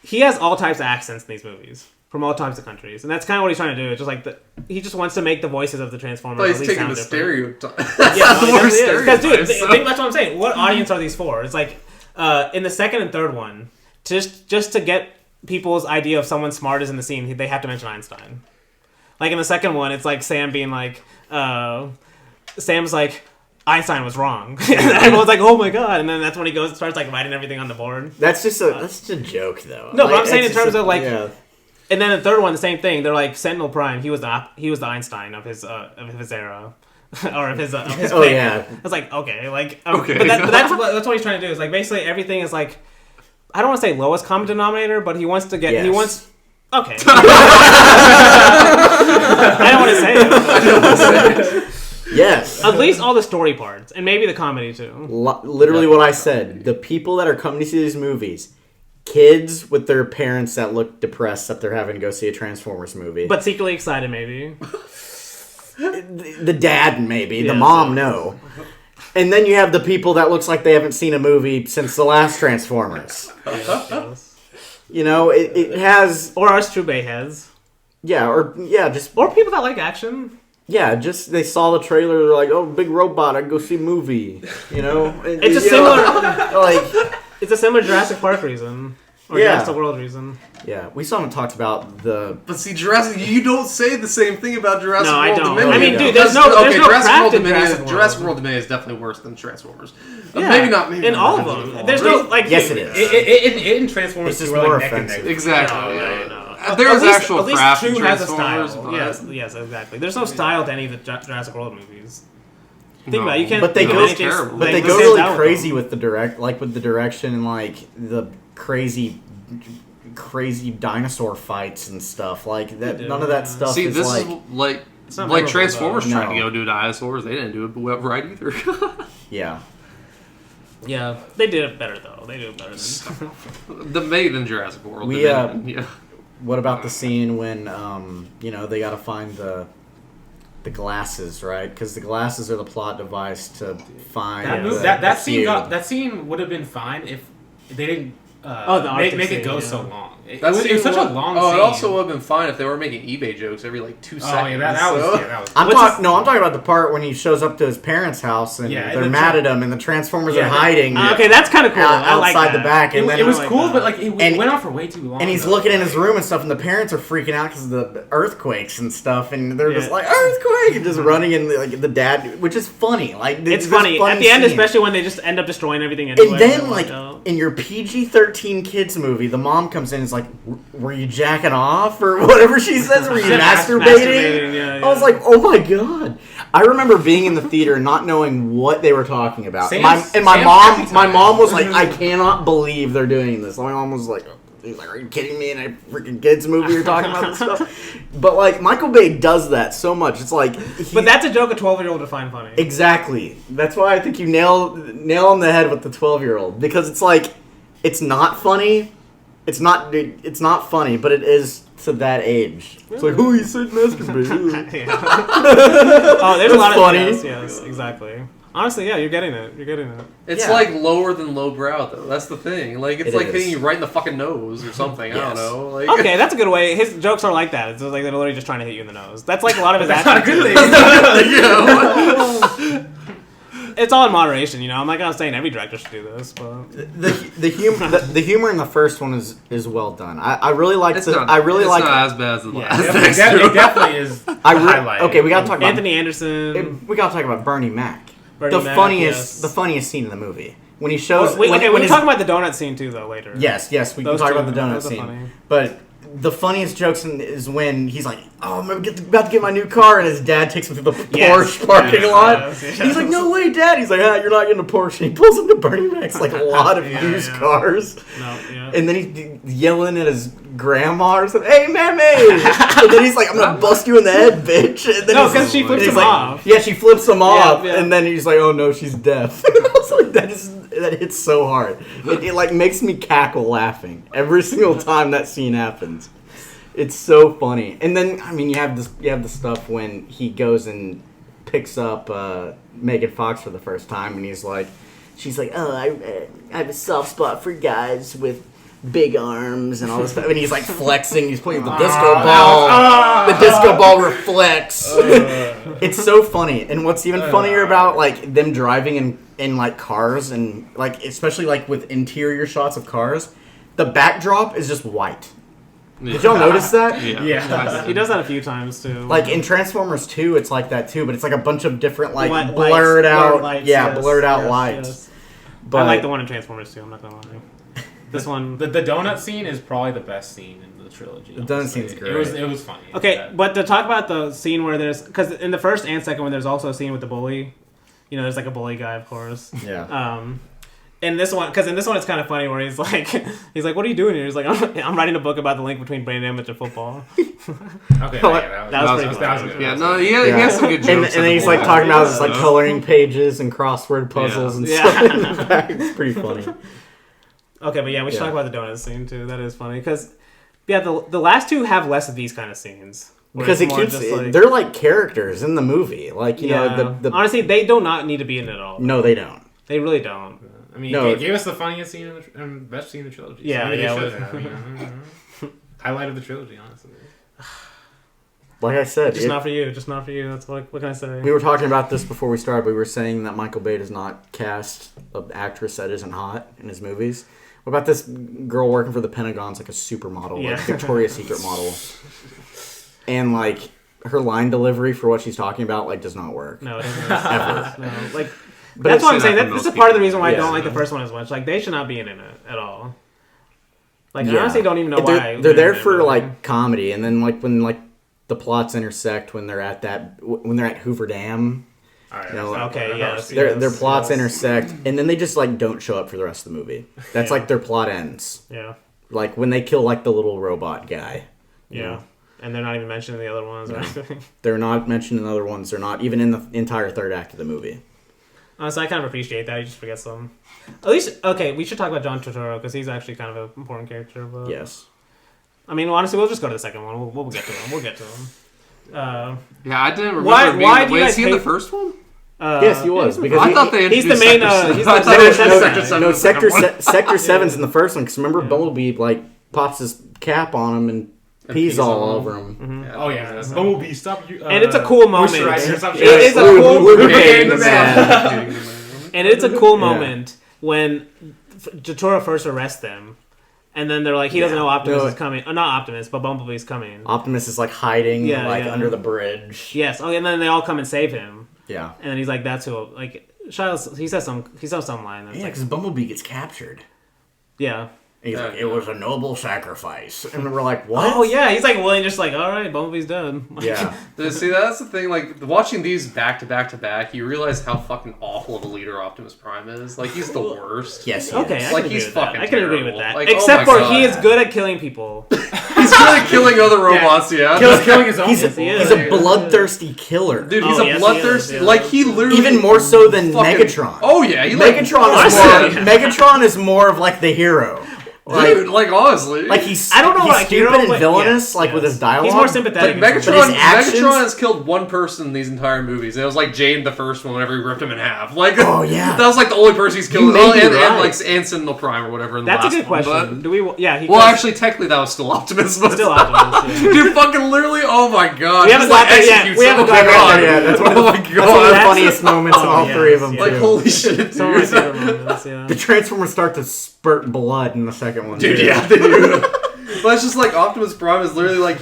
he has all types of accents in these movies from all types of countries, and that's kind of what he's trying to do. It's just like he just wants to make the voices of the Transformers. But he's taking the stereotype. Yeah, because dude, that's what I'm saying. What audience are these for? It's like in the second and third one, just to get people's idea of someone smart is in the scene, they have to mention Einstein. Like in the second one, it's like Sam being like, Sam's like, Einstein was wrong. And everyone's like, oh my god. And then that's when he goes and starts like writing everything on the board. That's just a joke though. No, like, but I'm saying in terms of like, and then the third one, the same thing. They're like Sentinel Prime. He was the Einstein of his era. Or of his oh yeah. I was like, okay, like, okay. But that's what he's trying to do. Is like basically everything is like, I don't want to say lowest common denominator, but he wants to get he wants. Okay. I don't want to say it. Yes. At least all the story parts, and maybe the comedy too. Literally what I said. The people that are coming to see these movies, kids with their parents that look depressed that they're having to go see a Transformers movie. But secretly excited, maybe. The dad, maybe. The mom, no. And then you have the people that looks like they haven't seen a movie since the last Transformers. You know, it has... Or us true Bay heads. Or people that like action. Yeah, just they saw the trailer, they're like, oh, big robot, I'd go see a movie. You know? It's a similar... It's a similar Jurassic Park reason. Or Jurassic World reason. Yeah, we still haven't talked about the... But see, you don't say the same thing about Jurassic World I don't. Dominion. I mean, dude, there's no Jurassic World Dominion is definitely worse than Transformers. Yeah. Maybe not. In all of them. There's no, like... Yes, it is. In Transformers, it's just more like offensive. Exactly. No. There's actual craft in Transformers. Has a style. Yes, exactly. There's no style to any of the Jurassic World movies. Think about it. You can't... But they go really crazy with the direction and like the crazy dinosaur fights and stuff like that. None of that stuff. See, this is like Transformers though. trying to go do dinosaurs. They didn't do it right either. Yeah, they did it better though. They do it better than Jurassic World. What about the scene when they got to find the glasses, right? Because the glasses are the plot device to find that scene would have been fine if they didn't make it go so long. It was such a long scene. It also would have been fine if they were making eBay jokes every 2 seconds. That was I'm talking about the part when he shows up to his parents' house and they're mad at him and the Transformers are hiding. Okay, that's kind of cool. Outside the back. And it was cool, but it went on for way too long. And he's looking in his room and stuff, and the parents are freaking out because of the earthquakes and stuff, and they're just like, earthquake! And just running, and the dad, which is funny. It's funny. At the end, especially when they just end up destroying everything anyway. And then, in your PG-13 kids movie, the mom comes in and is like, were you jacking off? Or whatever she says, were you masturbating? Yeah. I was like, oh my god. I remember being in the theater and not knowing what they were talking about. My mom was like, I cannot believe they're doing this. My mom was like, are you kidding me? In a freaking kids movie you're talking about this stuff? But Michael Bay does that so much. It's like... But that's a joke a 12-year-old would find funny. Exactly. That's why I think you nail on the head with the 12-year-old. Because it's like, it's not funny. It's not funny, but it is to that age. It's like, oh, you said masturbate. There's a lot of funny. Yes, exactly. Honestly, yeah, you're getting it. It's like lower than lowbrow, though. That's the thing. Like it's hitting you right in the fucking nose or something. Yes. I don't know. Okay, that's a good way. His jokes are like that. It's like they're literally just trying to hit you in the nose. That's like a lot of his acting. That's not a good thing. It's all in moderation, I'm not saying every director should do this, but the humor in the first one is well done. I really like it's the. Not, I really it's like. Not as bad as the last. It definitely is. Highlight. Okay, we gotta talk about Anthony Anderson. We gotta talk about Bernie Mac. The funniest scene in the movie when he shows. We're talking about the donut scene too, though. Later. Yes, we can talk about the donut scene. But the funniest jokes is when he's like, "Oh, I'm about to get my new car," and his dad takes him through the Porsche parking lot. Yes. He's like, "No way, Dad!" He's like, "You're not getting a Porsche." And he pulls into Bernie Mac's like a lot of used cars. No, and then he's yelling at his grandma or something. "Hey, Mammy!" And then he's like, "I'm gonna bust you in the head, bitch." And then because she flips him off. Yeah, she flips him off, and then he's like, "Oh no, she's deaf." And I was like, that hits so hard. It like makes me cackle laughing every single time that scene happens. It's so funny. And then I mean you have the stuff when he goes and picks up Megan Fox for the first time, and she's like, "Oh, I have a soft spot for guys with big arms and all this stuff," and he's like flexing. He's playing the disco ball. The disco ball reflects. It's so funny. And what's even funnier about like them driving in like cars and like especially like with interior shots of cars, the backdrop is just white. Did y'all notice that? Yeah. He does that a few times too. Like in Transformers 2, it's like that too, but it's like a bunch of different like blurred out lights. Yes. But I like the one in Transformers 2. I'm not gonna lie. This one, the donut scene is probably the best scene in the trilogy. The donut scene's great. It was funny. Okay, but to talk about the scene where because in the first and second one, there's also a scene with the bully. You know, there's like a bully guy, of course. Yeah. In this one, it's kind of funny where he's like, "What are you doing here?" He's like, "I'm writing a book about the link between brain damage and football." Okay, that was pretty good. Yeah, no, he has some good jokes. And then he's like talking about his like coloring pages and crossword puzzles and stuff in the back. It's pretty funny. Okay, but we should talk about the donut scene too. That is funny because the last two have less of these kind of scenes. Because it keeps they're like characters in the movie. Like you know, the honestly, they do not need to be in it at all. No, they don't. They really don't. I mean, he gave us the funniest scene and best scene in the trilogy. Highlight of the trilogy, honestly. Like I said, just not for you. Just not for you. That's what can I say? We were talking about this before we started. We were saying that Michael Bay does not cast an actress that isn't hot in his movies. What about this girl working for the Pentagon's like a supermodel, like Victoria's Secret model, and like her line delivery for what she's talking about like does not work. No, it doesn't. Ever. No, like. But that's what I'm saying. This is part of the reason why I don't like the first one as much. Like, they should not be in it at all. Like, I honestly don't even know why. They're there for, like, comedy. And then, like, when, like, the plots intersect when they're at Hoover Dam. Right, you know, their plots intersect. And then they just, like, don't show up for the rest of the movie. That's, like, their plot ends. Yeah. Like, when they kill, like, the little robot guy. Yeah. Know? And they're not even mentioning the other ones or anything. They're not mentioning the other ones. They're not even in the entire third act of the movie. Honestly, I kind of appreciate that. You just forget some. At least, okay, we should talk about John Turturro because he's actually kind of an important character. But yes. I mean, honestly, we'll just go to the second one. We'll get to him. We'll get to him. Yeah, I didn't remember. Why do you guys hate in the first one? Yes, he was. Because I thought they introduced he's the main. Sector 7's in the first one. Because remember, Bumblebee like pops his cap on him and pees all over him. Mm-hmm. Yeah, oh yeah, Bumblebee, stop you! And it's a cool moment. It is a cool. And it's a cool moment when Turturro first arrests them, and then they're like, he doesn't know Optimus is coming. Not Optimus, but Bumblebee's coming. Optimus is like hiding, under the bridge. Yes. Okay, and then they all come and save him. Yeah. And then he's like, "That's who." Like, he says some line. Yeah, because Bumblebee gets captured. Yeah. He's like, it was a noble sacrifice. And we're like, what? Oh, yeah. He's like, willing, just like, all right, Bumblebee's dead. Yeah. See, that's the thing. Like, watching these back to back to back, you realize how fucking awful of a leader Optimus Prime is. Like, he's the worst. Yes, he is. Like, he's fucking I can agree with that. Like, except for he is good at killing people. He's good at killing other robots, killing his own. He's a bloodthirsty killer. Dude, he's a bloodthirsty... Like, he literally... Even more so than Megatron. Oh, yeah. Megatron is more of, like, the hero. Dude, like honestly, like he's I don't know, he's like, stupid and villainous, with his dialogue. He's more sympathetic. Like, Megatron has killed one person in these entire movies. And it was like Jane the first one whenever he ripped him in half. Like, oh yeah, that was like the only person he's killed. And Sentinel Prime or whatever. In the That's last a good question. But, do we? Yeah. Actually, technically, that was still Optimus. But still Optimus. Yeah. Dude, fucking literally. Oh my god. We haven't got there yet. We haven't got there yet. That's one of the funniest moments in all three of them. Like holy shit, dude. The Transformers start to spurt blood in the second one. Dude, yeah. But it's just like Optimus Prime is literally like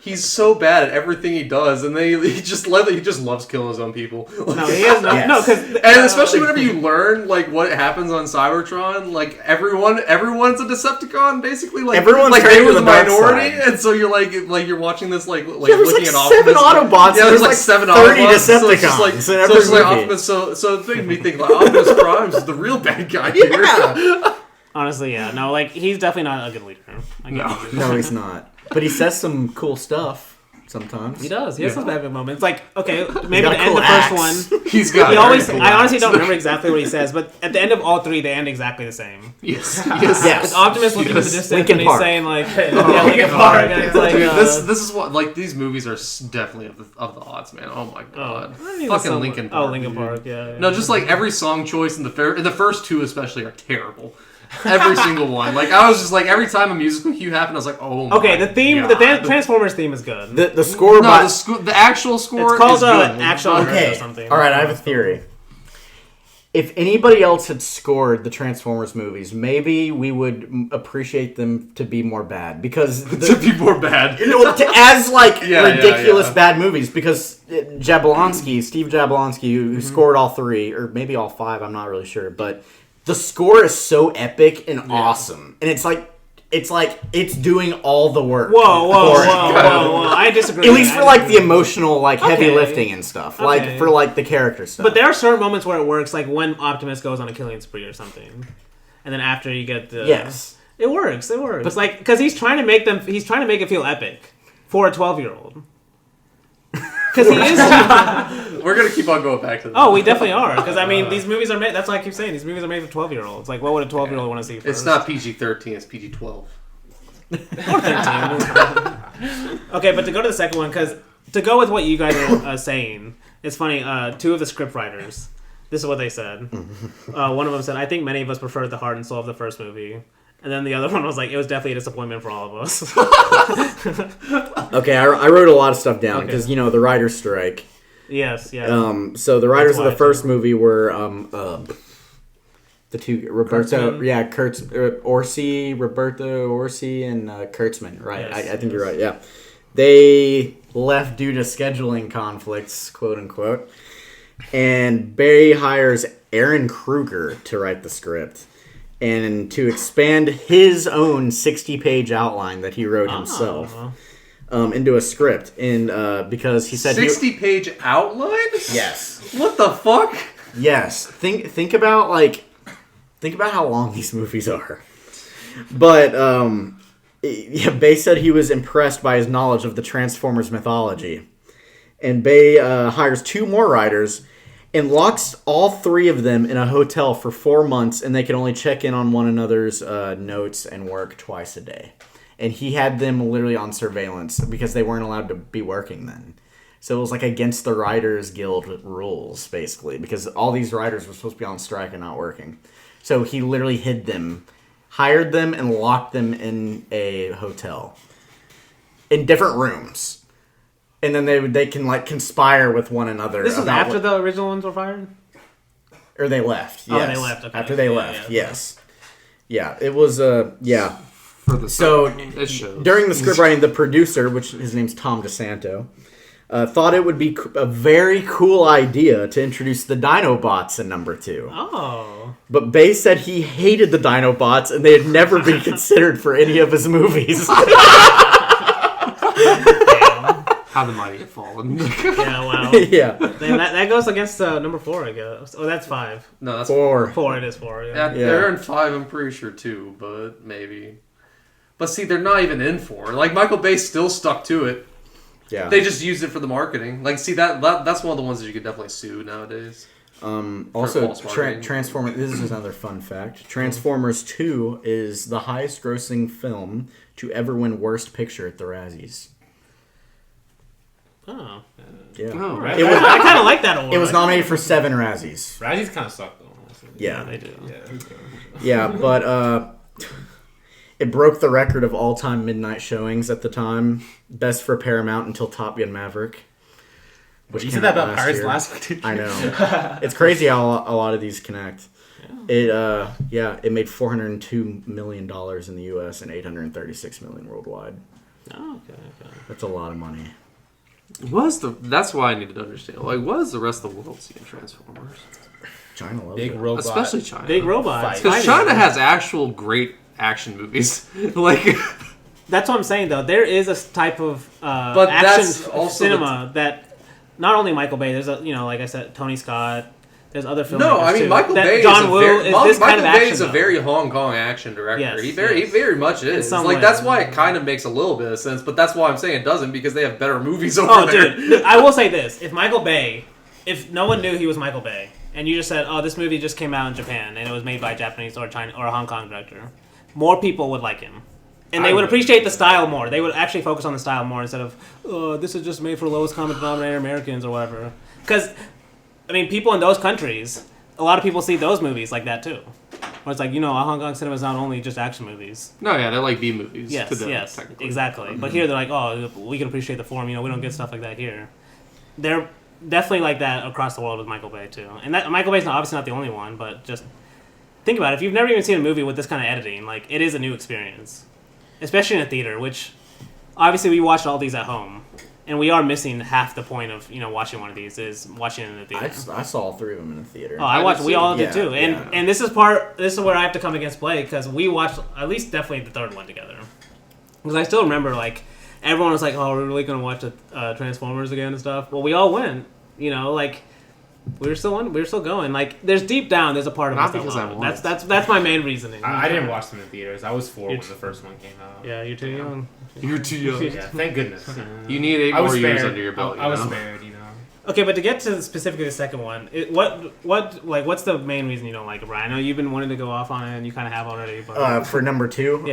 he's so bad at everything he does, and he just loves killing his own people. No, he has no, because and especially whenever you learn like what happens on Cybertron, like everyone's a Decepticon, basically. Like everyone's like they were the minority, side. and so you're like you're watching this like looking at Optimus. 7 Autobots. Yeah, there's like 7 Autobots. So it's just like in every movie. Optimus. So it made me think like Optimus Prime is the real bad guy here. Yeah. Honestly, yeah. No, like, he's definitely not a good leader. No, he's not. But he says some cool stuff sometimes. He does. He has some bad moments. Like, okay, maybe at the end cool of the first one. He's got I honestly don't remember exactly what he says, but at the end of all three, they end exactly the same. Yes. It's Optimus looking into the distance Linkin and Park. he's saying, like, Linkin Park. And it's like, this is what, like, these movies are definitely of the odds, man. Oh my god. Fucking Linkin Park. Oh, Linkin Park, yeah. No, just like every song choice in the first two especially are terrible. Every single one. Like, I was just like, every time a musical cue happened, I was like, oh my okay, the theme, god. the Transformers theme is good. The score by... the actual score it's called is good. Action Okay. or something. Alright, I have a theory. If anybody else had scored the Transformers movies, maybe we would appreciate them to be more bad. Because... to be more bad. As, like, ridiculous bad movies. Because Steve Jablonski, who scored all three, or maybe all five, I'm not really sure, but... The score is so epic and awesome, and it's doing all the work. Whoa! I disagree. At least for like the emotional, like heavy lifting and stuff, like for like the character stuff. But there are certain moments where it works, like when Optimus goes on a killing spree or something, and then after you get the it works. But like because he's trying to make it feel epic for a 12-year-old. Because he is. We're gonna keep on going back to that. Oh, we definitely are. Because I mean, these movies are made. That's why I keep saying these movies are made for 12-year-olds. Like, what would a 12-year-old want to see first? It's not PG-13. It's PG-12. Or 13. Okay, but to go to the second one, because to go with what you guys are saying, it's funny. Two of the scriptwriters. This is what they said. One of them said, "I think many of us preferred the heart and soul of the first movie." And then the other one was like, it was definitely a disappointment for all of us. Okay, I wrote a lot of stuff down because, the writer's strike. Yes, yeah. So the writers of the first movie were the two, Roberto Orsi, and Kurtzman, right? Yes, I think you're right, yeah. They left due to scheduling conflicts, quote unquote. And Barry hires Aaron Kruger to write the script. And to expand his own 60-page outline that he wrote himself into a script, and because he said 60-page outline? Yes. What the fuck? Yes. Think about how long these movies are. But Bay said he was impressed by his knowledge of the Transformers mythology, and Bay hires 2 more writers. And locks all 3 of them in a hotel for 4 months, and they can only check in on one another's notes and work twice a day. And he had them literally on surveillance because they weren't allowed to be working then. So it was like against the Writers Guild rules, basically, because all these writers were supposed to be on strike and not working. So he literally hid them, hired them, and locked them in a hotel in different rooms. And then they can like conspire with one another. This was after the original ones were fired? Or they left, yes. Oh, they left, okay. After they left, yes. Yeah, it was, yeah. So, during the script writing, the producer, which his name's Tom DeSanto, thought it would be a very cool idea to introduce the Dinobots in number 2. Oh. But Bay said he hated the Dinobots and they had never been considered for any of his movies. How the mighty have fallen. Yeah, wow. Yeah. Then that goes against number 4, I guess. Oh, that's 5. No, that's 4. 4, it is 4, yeah. They're in 5, I'm pretty sure, too, but maybe. But see, they're not even in 4. Like, Michael Bay still stuck to it. Yeah. They just used it for the marketing. Like, see, that's one of the ones that you could definitely sue nowadays. Also, Transformers, this is another fun fact. Transformers 2 is the highest grossing film to ever win Worst Picture at the Razzies. Oh. Yeah. Oh, right. I kind of like that award. It was nominated for 7 Razzies. Razzies kind of suck, though. Honestly. Yeah. They do. Yeah, but it broke the record of all-time midnight showings at the time. Best for Paramount until Top Gun Maverick. Which you said that about Pirates last week, didn't you? I know. It's crazy how a lot of these connect. Yeah. It made $402 million in the U.S. and $836 million worldwide. Oh, okay. That's a lot of money. That's why I needed to understand. Like, what does the rest of the world see in Transformers? China loves Big it. robot. Especially China. Big robots. Because China has actual great action movies. Like, that's what I'm saying, though. There is a type of but action that's also cinema that not only Michael Bay. There's like I said, Tony Scott. There's other filmmakers no, I mean too. Michael Bay. John Woo is this kind of action. Bay is a very Hong Kong action director. Yes, he very much is. Like way. that's why it kind of makes a little bit of sense. But that's why I'm saying it doesn't, because they have better movies over there. Dude, I will say this: if no one knew he was Michael Bay, and you just said, "Oh, this movie just came out in Japan and it was made by a Japanese or China or a Hong Kong director," more people would like him. And they would appreciate the style more. They would actually focus on the style more instead of, "Oh, this is just made for lowest common denominator Americans or whatever." Because, I mean, people in those countries, a lot of people see those movies like that too. Where it's like, Hong Kong cinema is not only just action movies. No, yeah, they're like B movies. Yes, exactly. Mm-hmm. But here they're like, "Oh, we can appreciate the form. We don't get stuff like that here." They're definitely like that across the world with Michael Bay too. And that Michael Bay's obviously not the only one, but just think about it. If you've never even seen a movie with this kind of editing, like, it is a new experience. Especially in a theater, which obviously we watched all these at home, and we are missing half the point of watching one of these is watching it in the theater. I saw all three of them in the theater. Oh, we all did too, and this is where I have to come against Blake, because we watched at least definitely the third one together. Because I still remember, like, everyone was like, "Oh, we're really gonna watch the Transformers again and stuff." Well, we all went, like. We're still going. Like, there's deep down, there's a part of us that love it. That's my main reasoning. I didn't watch them in theaters. I was 4 when the first one came out. Yeah, you're too young. You're too young. Yeah, thank goodness. You need 8 more years under your belt. I was spared, Okay, but to get to specifically the second one, what's the main reason you don't like it, Bryan? I know you've been wanting to go off on it, and you kind of have already. But for number 2,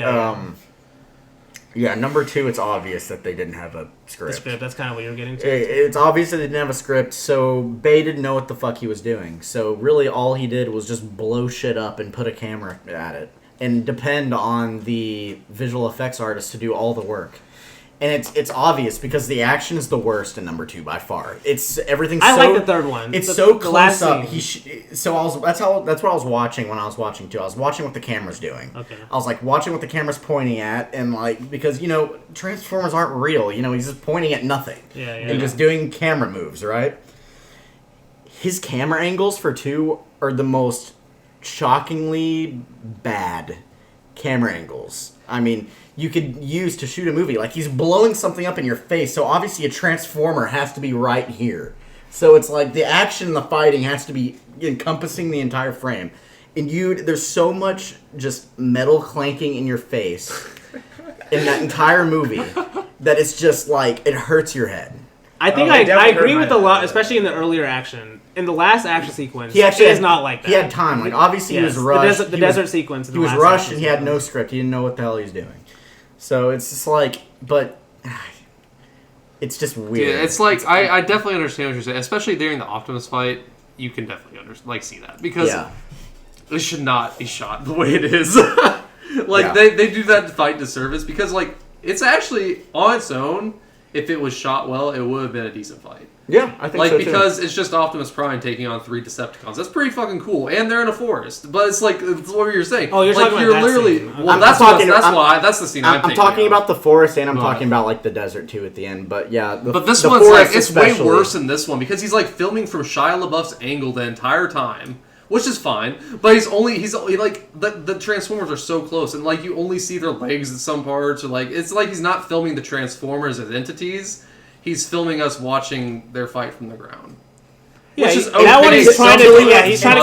yeah. Number 2, it's obvious that they didn't have a script. The script, that's kind of what you're getting to. It's obvious that they didn't have a script, so Bay didn't know what the fuck he was doing. So really all he did was just blow shit up and put a camera at it, and depend on the visual effects artist to do all the work. And it's obvious because the action is the worst in number 2 by far. It's everything's. I like the third one. It's so close up. That's what I was watching when I was watching 2. I was watching what the camera's doing. Okay. I was like watching what the camera's pointing at, and like because Transformers aren't real. He's just pointing at nothing. Yeah. And just doing camera moves, right? His camera angles for 2 are the most shockingly bad camera angles. I mean, you could use to shoot a movie. Like, he's blowing something up in your face, so obviously a Transformer has to be right here. So it's like the action and the fighting has to be encompassing the entire frame. And there's so much just metal clanking in your face in that entire movie that it's just like, it hurts your head. I think I agree with a lot, especially in the earlier action. In the last action sequence, he actually is not like that. He had time. Like, obviously he was rushed. The desert sequence. He was rushed and he had no script. He didn't know what the hell he was doing. So it's just like, but it's just weird. Yeah, it's like, I definitely understand what you're saying. Especially during the Optimus fight, you can definitely see that. Because it should not be shot the way it is. They do that fight disservice because, like, it's actually, on its own, if it was shot well, it would have been a decent fight. Yeah, I think so, because it's just Optimus Prime taking on 3 Decepticons. That's pretty fucking cool. And they're in a forest. But it's like, it's what you're saying. Oh, you're talking about that scene. Well, that's the scene I'm thinking talking about the forest, and I'm talking about, like, the desert, too, at the end. But, yeah. But this one's, like, it's way worse in this one. Because he's, like, filming from Shia LaBeouf's angle the entire time. Which is fine. But he's like, the Transformers are so close. And, like, you only see their legs in some parts. Or, like, it's like he's not filming the Transformers as entities. He's filming us watching their fight from the ground. Yeah, which is okay. That one he's trying to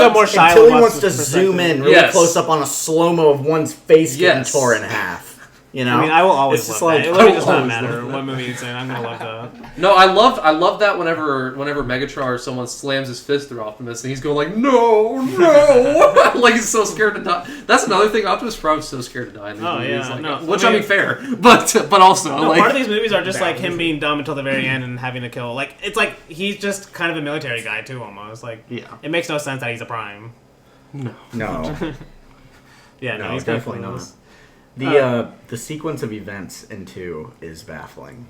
go more shy. Until he wants to zoom in really close up on a slow-mo of one's face getting tore in half. I mean, I will always love that. It literally does not matter what movie it's in. I'm going to love that. No, I love that whenever Megatron or someone slams his fist through Optimus and he's going like, no! Like, he's so scared to die. That's another thing. Optimus Prime's so scared to die in these movies. Like, which, I mean, fair. But also... No, like, part of these movies are just like him being dumb until the very end and having to kill. Like, it's like he's just kind of a military guy, too, almost. Like, it makes no sense that he's a Prime. No. Yeah, he's definitely not. The sequence of events in 2 is baffling.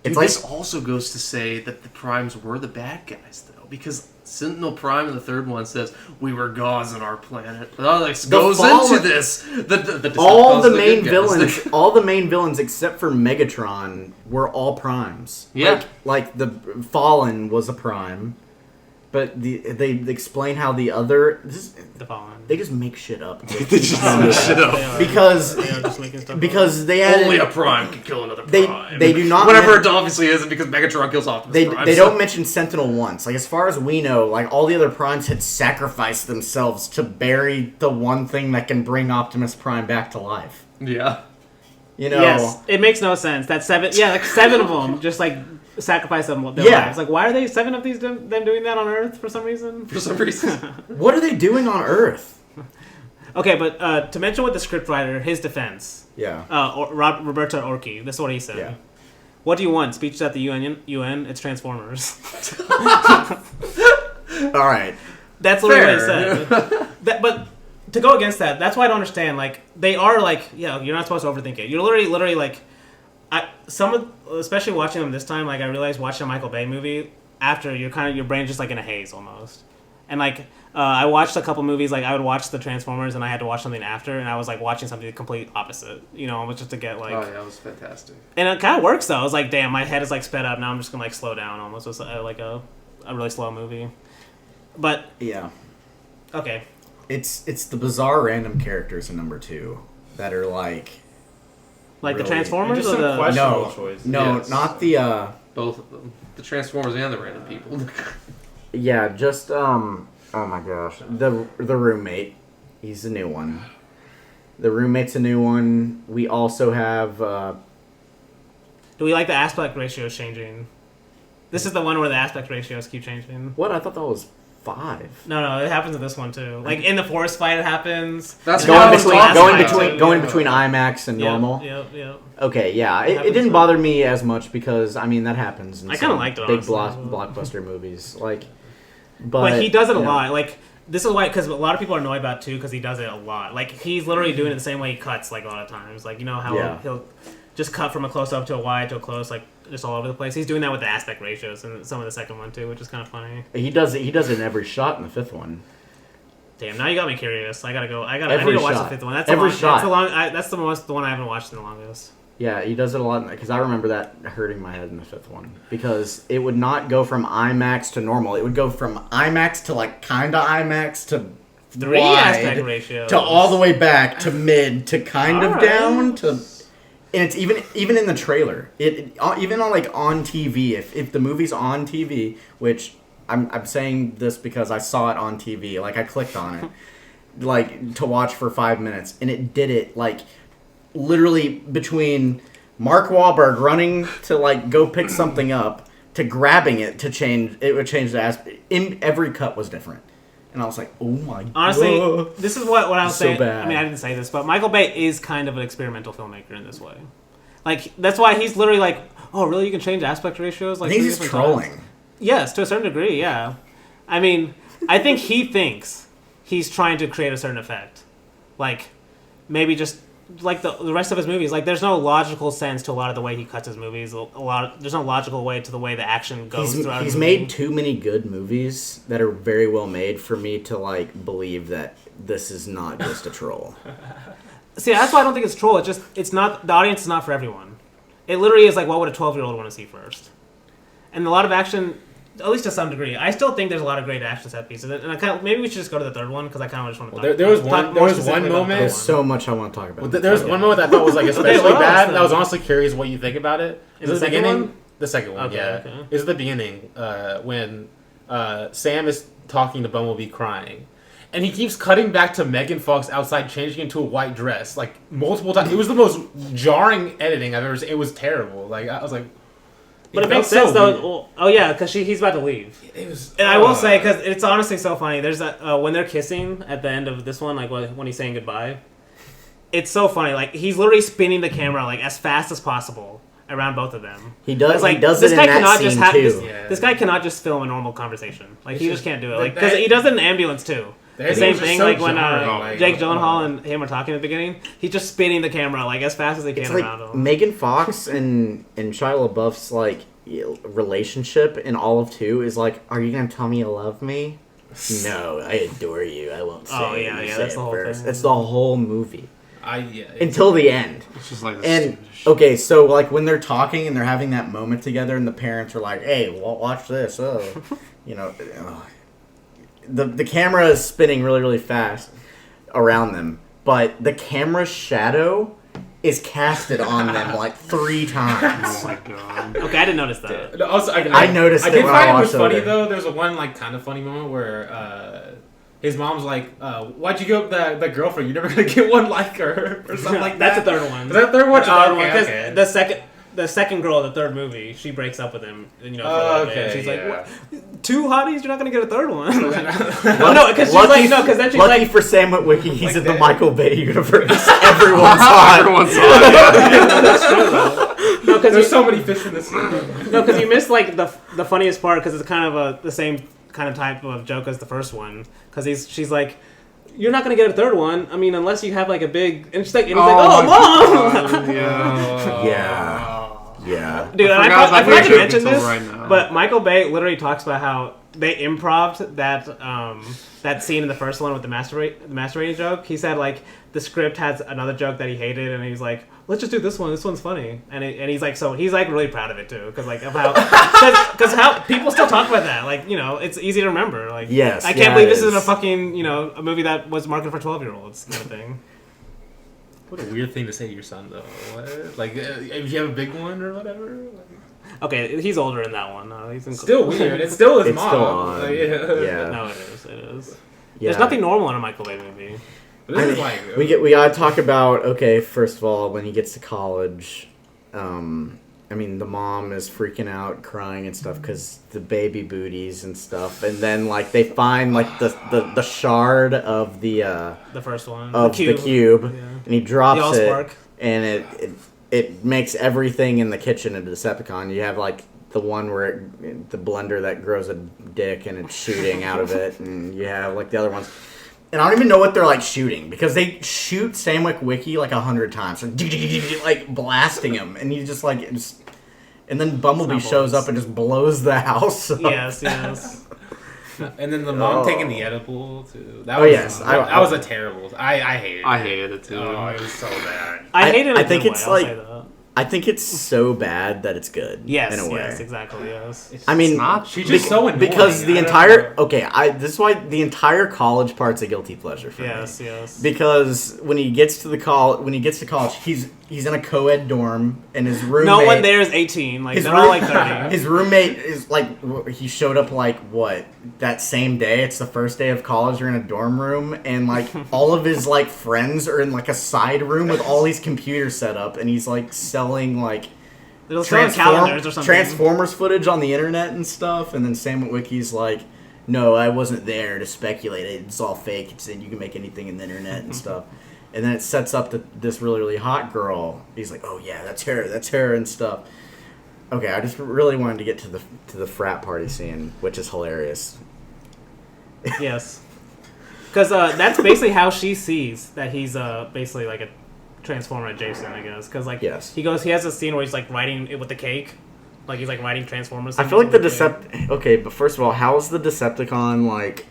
Dude, this also goes to say that the Primes were the bad guys, though, because Sentinel Prime in the third one says we were gods on our planet. Alex goes into this. All the main villains except for Megatron were all Primes. Yeah, like the Fallen was a Prime, but they explain how the other the Fallen. They just make shit up. They just make shit up because they had only a Prime can kill another Prime. They do not. Whatever it obviously isn't, because Megatron kills Optimus Prime. They don't mention Sentinel once. Like, as far as we know, like, all the other Primes had sacrificed themselves to bury the one thing that can bring Optimus Prime back to life. Yeah. You know. Yes, it makes no sense. That seven of them just like sacrifice their lives. Like, why are they 7 of them doing that on Earth for some reason? What are they doing on Earth? Okay, but to mention with the scriptwriter, his defense. Yeah. Roberto Orci. This is what he said. Yeah. What do you want? Speeches at the UN? It's Transformers. All right. That's literally what he said. But to go against that, that's why I don't understand. Like, they are like, you're not supposed to overthink it. You're literally like, especially watching them this time, like, I realized watching a Michael Bay movie after your brain's just like in a haze almost. And like, I watched a couple movies, like I would watch the Transformers and I had to watch something after, and I was like watching something the complete opposite, almost just to get like... Oh yeah, it was fantastic. And it kind of works though. I was like, damn, my head is like sped up, now I'm just gonna like slow down almost. It's like a really slow movie. But... Yeah. Okay. It's the bizarre random characters in number 2 that are like... Like really, the Transformers or the... No, yes. Not the... Both of them. The Transformers and the random people. Yeah, just, oh my gosh. The roommate. He's a new one. The roommate's a new one. We also have, Do we like the aspect ratios changing? This is the one where the aspect ratios keep changing. What? I thought that was 5. No, it happens in this one too. Like in the forest fight, it happens. That's going between IMAX and normal. Yep. Okay, yeah, it didn't bother me as much because that happens in I kind of liked it. Big honestly. blockbuster movies, like. But he does it a lot. Like, this is why, because a lot of people are annoyed about it too, because he does it a lot. Like, he's literally doing it the same way he cuts, like, a lot of times. Like, how he'll just cut from a close up to a wide to a close, like, just all over the place. He's doing that with the aspect ratios and some of the second one too, which is kind of funny. He does it in every shot in the 5th one. Damn, now you got me curious. I need to watch the 5th one. That's every shot. That's the one I haven't watched in the longest. Yeah, he does it a lot, because I remember that hurting my head in the 5th one. Because it would not go from IMAX to normal. It would go from IMAX to, like, kinda IMAX to 3 aspect ratios. To all the way back to mid to kind of down to... And it's even in the trailer. Even on TV, if the movie's on TV, which I'm saying this because I saw it on TV, like, I clicked on it, like, to watch for 5 minutes, and it did it, like... Literally between Mark Wahlberg running to like go pick something up to grabbing it to change, it would change the aspect. In every cut was different, and I was like, "Oh my!" Honestly, this is what I was saying. So bad. I mean, I didn't say this, but Michael Bay is kind of an experimental filmmaker in this way. Like, that's why he's literally like, "Oh, really? You can change aspect ratios?" Like, I think he's trolling. Times? Yes, to a certain degree. Yeah, I mean, I think he thinks he's trying to create a certain effect, like maybe just. Like the rest of his movies, like there's no logical sense to a lot of the way he cuts his movies. There's no logical way to the way the action goes. He's made too many good movies that are very well made for me to like believe that this is not just a troll. See, that's why I don't think it's troll. It's not, the audience is not for everyone. It literally is like, what would a 12-year-old want to see first? And a lot of action, at least to some degree. I still think there's a lot of great action set pieces, and maybe we should just go to the third one because I kind of just want to talk. There was one moment. There's so much I want to talk about. There was one moment that I thought was like especially bad. And I was honestly curious what you think about it. Is it the beginning? The second one, okay, yeah. Okay. It's the beginning when Sam is talking to Bumblebee crying. And he keeps cutting back to Megan Fox outside changing into a white dress, like, multiple times. It was the most jarring editing I've ever seen. It was terrible. Like, I was like... But it makes sense, though. Oh, yeah, because he's about to leave. And I will say, because it's honestly so funny, there's that, when they're kissing at the end of this one, like, when he's saying goodbye, it's so funny. Like, he's literally spinning the camera, like, as fast as possible around both of them. He does, like, he does it in that scene, too. This guy cannot just film a normal conversation. Like, he just can't do it. Like, because he does it in the ambulance, too. The same thing, so like when jarring, Jake Gyllenhaal and him are talking at the beginning, he's just spinning the camera like as fast as they can around him. Megan Fox and Shia LaBeouf's like relationship in all of 2 is like, are you gonna tell me you love me? No, I adore you. I won't say. Oh yeah, that's the whole thing. It's the whole movie. Yeah, until the end. It's just like okay, so like when they're talking and they're having that moment together, and the parents are like, "Hey, watch this." The camera is spinning really, really fast around them, but the camera's shadow is casted on them like 3 times. Oh my god! Okay, I didn't notice that. Also, I noticed. I did when find I it was funny it. though. There's one like kind of funny moment where his mom's like, "Why'd you give up that girlfriend? You're never gonna get one like her," or something like that. That's the third one. Is that the third one? Because the second girl in the third movie, she breaks up with him. And, she's like, what? 2 hotties? You're not gonna get a third one. No, because she's like, no, because then she's lucky like, for Sam Witwicky, he's in the Michael Bay universe. Everyone's hot. Everyone's hot. That's true though. No, because there's so many fish in this. No, because you missed like the funniest part because it's kind of the same kind of type of joke as the first one. Because she's like, you're not gonna get a third one. I mean, unless you have like a big. And she's like, and he's like, oh, mom. Yeah. Dude, I forgot to mention this, but Michael Bay literally talks about how they improv'd that scene in the first one with the masturbating joke. He said like the script has another joke that he hated, and he's like, let's just do this one. This one's funny, and he's like, so he's like really proud of it too, because like of how because how people still talk about that. Like, it's easy to remember. Like, yes, I can't believe this isn't a fucking a movie that was marketed for 12-year-olds kind of thing. What a weird thing to say to your son, though. What? Like, if you have a big one or whatever? Okay, he's older in that one. He's still weird. It's still his mom. Still on. Like, yeah. No, it is. Yeah. There's nothing normal in a Michael Bay movie. But this is like... We gotta talk about, okay, first of all, when he gets to college, the mom is freaking out, crying and stuff, because the baby booties and stuff, and then, like, they find, like, the shard of the first one. Of the cube, yeah. And he drops it, spark. And it makes everything in the kitchen a Decepticon. You have, like, the one where the blender that grows a dick and it's shooting out of it, and you have, like, the other ones. And I don't even know what they're, like, shooting, because they shoot Sam Witwicky, like, 100 times. Like, blasting him. And he's just, like... And then Bumblebee shows up and just blows the house up. Yes. And then the mom taking the edible, too. That was a terrible... I hated it. I hated it, too. Oh, it was so bad. I hated it. I think it's, like... I think it's so bad that it's good. Yes, in a way. Yes, exactly. Yes. She's just so annoying. Because the entire this is why the entire college part's a guilty pleasure for me. Yes. Because when he gets to college, he's in a co-ed dorm, and his roommate. No one there is 18. Like they're all like 30. His roommate is like he showed up like that same day. It's the first day of college. You're in a dorm room, and like all of his like friends are in like a side room with all these computers set up, and he's like selling like calendars or something. Transformers footage on the internet and stuff. And then Sam Witwicky's like, no, I wasn't there to speculate. It's all fake. It's you can make anything in the internet and stuff. And then it sets up this really, really hot girl. He's like, oh yeah, that's her and stuff. Okay, I just really wanted to get to the frat party scene, which is hilarious. Yes. Because that's basically how she sees that he's basically like a Transformer adjacent, I guess. Because like he has a scene where he's like writing it with the cake, like he's like writing Transformers. I feel like Okay, but first of all, how is the Decepticon like?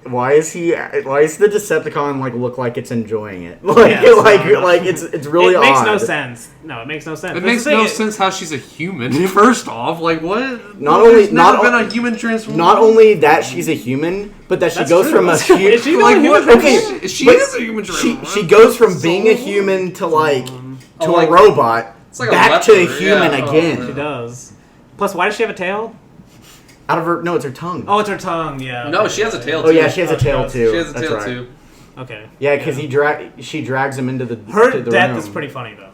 Why is the Decepticon like look like it's enjoying it? It's really odd. It makes no sense. No, it makes no sense. It makes no sense how she's a human. First off, like what? There's never been a human transformer. Not only that she's a human, but that she goes from a human. Is she like what? Okay, she is a human transformer. She goes from being a human to like a robot, like back to a human again. She does. Plus, why does she have a tail? Out of her, no, it's her tongue. Oh, it's her tongue. Yeah. No, she has a tail too. Oh yeah, she has a tail too. She has a tail too. Okay. Yeah, because she drags him into the death room. is pretty funny though.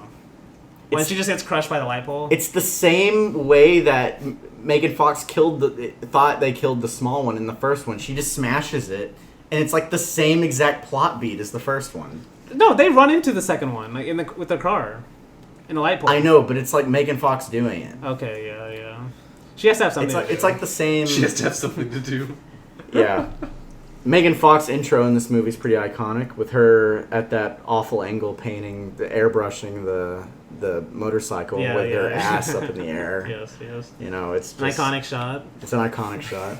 When she just gets crushed by the light pole. It's the same way that Megan Fox thought they killed the small one in the first one. She just smashes it, and it's like the same exact plot beat as the first one. No, they run into the second one like with the car, in the light pole. I know, but it's like Megan Fox doing it. Okay, yeah. She has to have something. It's like the same. She has to have something to do. Yeah. Megan Fox's intro in this movie is pretty iconic, with her at that awful angle painting, the airbrushing the motorcycle with her ass up in the air. Yes. You know, it's just, an iconic shot. It's an iconic shot.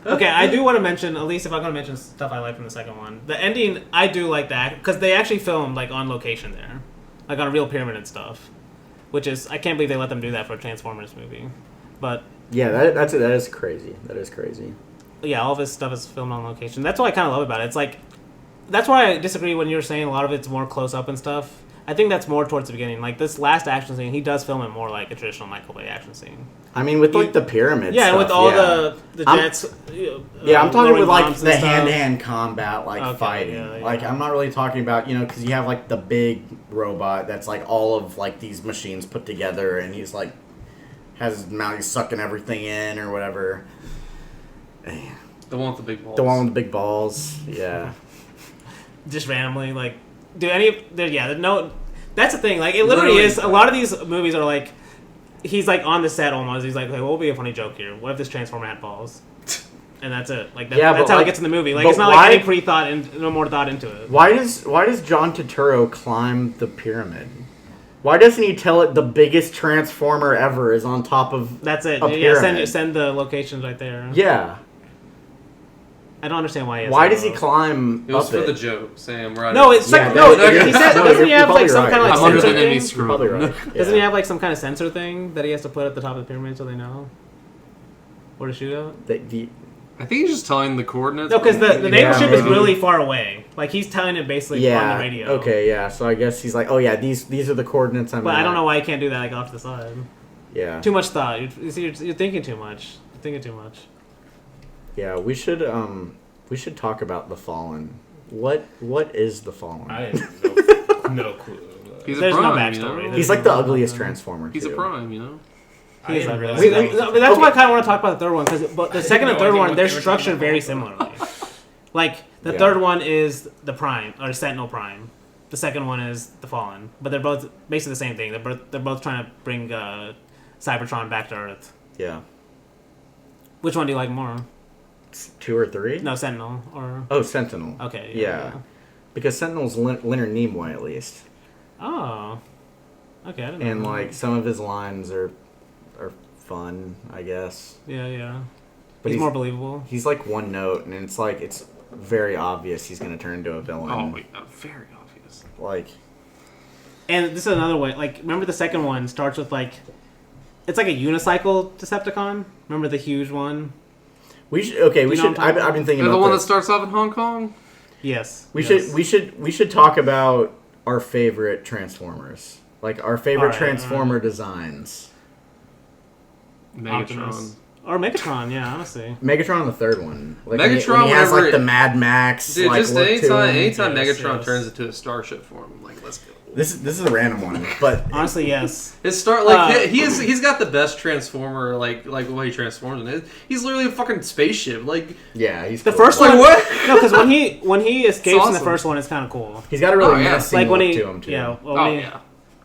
Okay, I do want to mention, at least if I'm going to mention stuff I like from the second one, the ending, I do like that, because they actually filmed, like, on location there. Like, on a real pyramid and stuff. Which is, I can't believe they let them do that for a Transformers movie. But... yeah, that is crazy. That is crazy. Yeah, all of his stuff is filmed on location. That's what I kind of love about it. It's like... that's why I disagree when you're saying a lot of it's more close-up and stuff. I think that's more towards the beginning. Like, this last action scene, he does film it more like a traditional Michael Bay action scene. I mean, with, like, the pyramid yeah, stuff. And with all the jets... I'm talking with, like, the hand-to-hand combat, like, fighting. Yeah. Like, I'm not really talking about, you know, because you have, like, the big robot that's, like, all of, like, these machines put together, and he's, like, has his mouth, he's sucking everything in or whatever. The one with the big balls. The one with the big balls, yeah. Just randomly, like... do any... no... that's the thing. Like, it literally is... a lot of these movies are, like... he's, like, on the set almost. He's like, what would be a funny joke here? What if this Transformer had balls? And that's it. Like, that's how it gets in the movie. Like, it's not like any pre-thought and no more thought into it. Why does John Turturro climb the pyramid? Why doesn't he tell it the biggest Transformer ever is on top of that's it. a pyramid? Yeah, send the locations right there. Yeah. I don't understand why he has why does he climb it was up for it? the joke, Sam. Right? No, it's like... he said... doesn't he have, like, some kind of, like, I'm sensor under the enemy thing? screw. Probably right. Yeah. Doesn't he have, like, some kind of sensor thing that he has to put at the top of the pyramid so they know where to shoot at? I think he's just telling the coordinates. No, because the naval ship is maybe. really far away. Like, he's telling it basically on the radio. Okay, yeah. So I guess he's like, oh yeah, these are the coordinates I'm But at. I don't know why he can't do that, like, off to the side. Yeah. Too much thought. You're thinking too much. You're thinking too much. Yeah, we should talk about The Fallen. What is The Fallen? I have no clue. He's There's a prime, no backstory. you know? He's like the ugliest Transformer. He's a prime, you know? He is ugly. realize That's why I kind of want to talk about the third one, because the second and third one, they're structured very similarly. Like, the third one is the Prime, or Sentinel Prime. The second one is the Fallen. But they're both basically the same thing. They're both trying to bring Cybertron back to Earth. Yeah. Which one do you like more? 2 or 3? No, Sentinel. Or... oh, Sentinel. okay. Yeah. Because Sentinel's Leonard Nimoy, at least. Oh. Okay, I didn't know. And, like, some of his lines are fun, I guess. Yeah. But he's more believable. He's, like, one note, and it's, like, it's very obvious he's going to turn into a villain. Oh, yeah, very obvious. Like... and this is another way. Like, remember the second one starts with, like... it's like a unicycle Decepticon. Remember the huge one? We should... okay, we should... I've been thinking They're about the one this. that starts off in Hong Kong? Yes. We should talk about our favorite Transformers. Like, our favorite Transformer designs. Megatron. Or Megatron, yeah, honestly. Megatron, the third one. Like, Megatron, when he has, like, whenever the Mad Max. Dude, like, just look to anytime him. Megatron Yes. turns into a starship form, I'm like, let's go. This is a random one, but Honestly, yes. His start like he's got the best Transformer like the way he transforms in it. He's literally a fucking spaceship. Like yeah, he's the cool. first Like, one. what? No, because when he escapes in the awesome. first one, it's kind of cool. He's got a really Oh, yeah. menacing Like when look he, to him too. yeah, well, oh when he, yeah.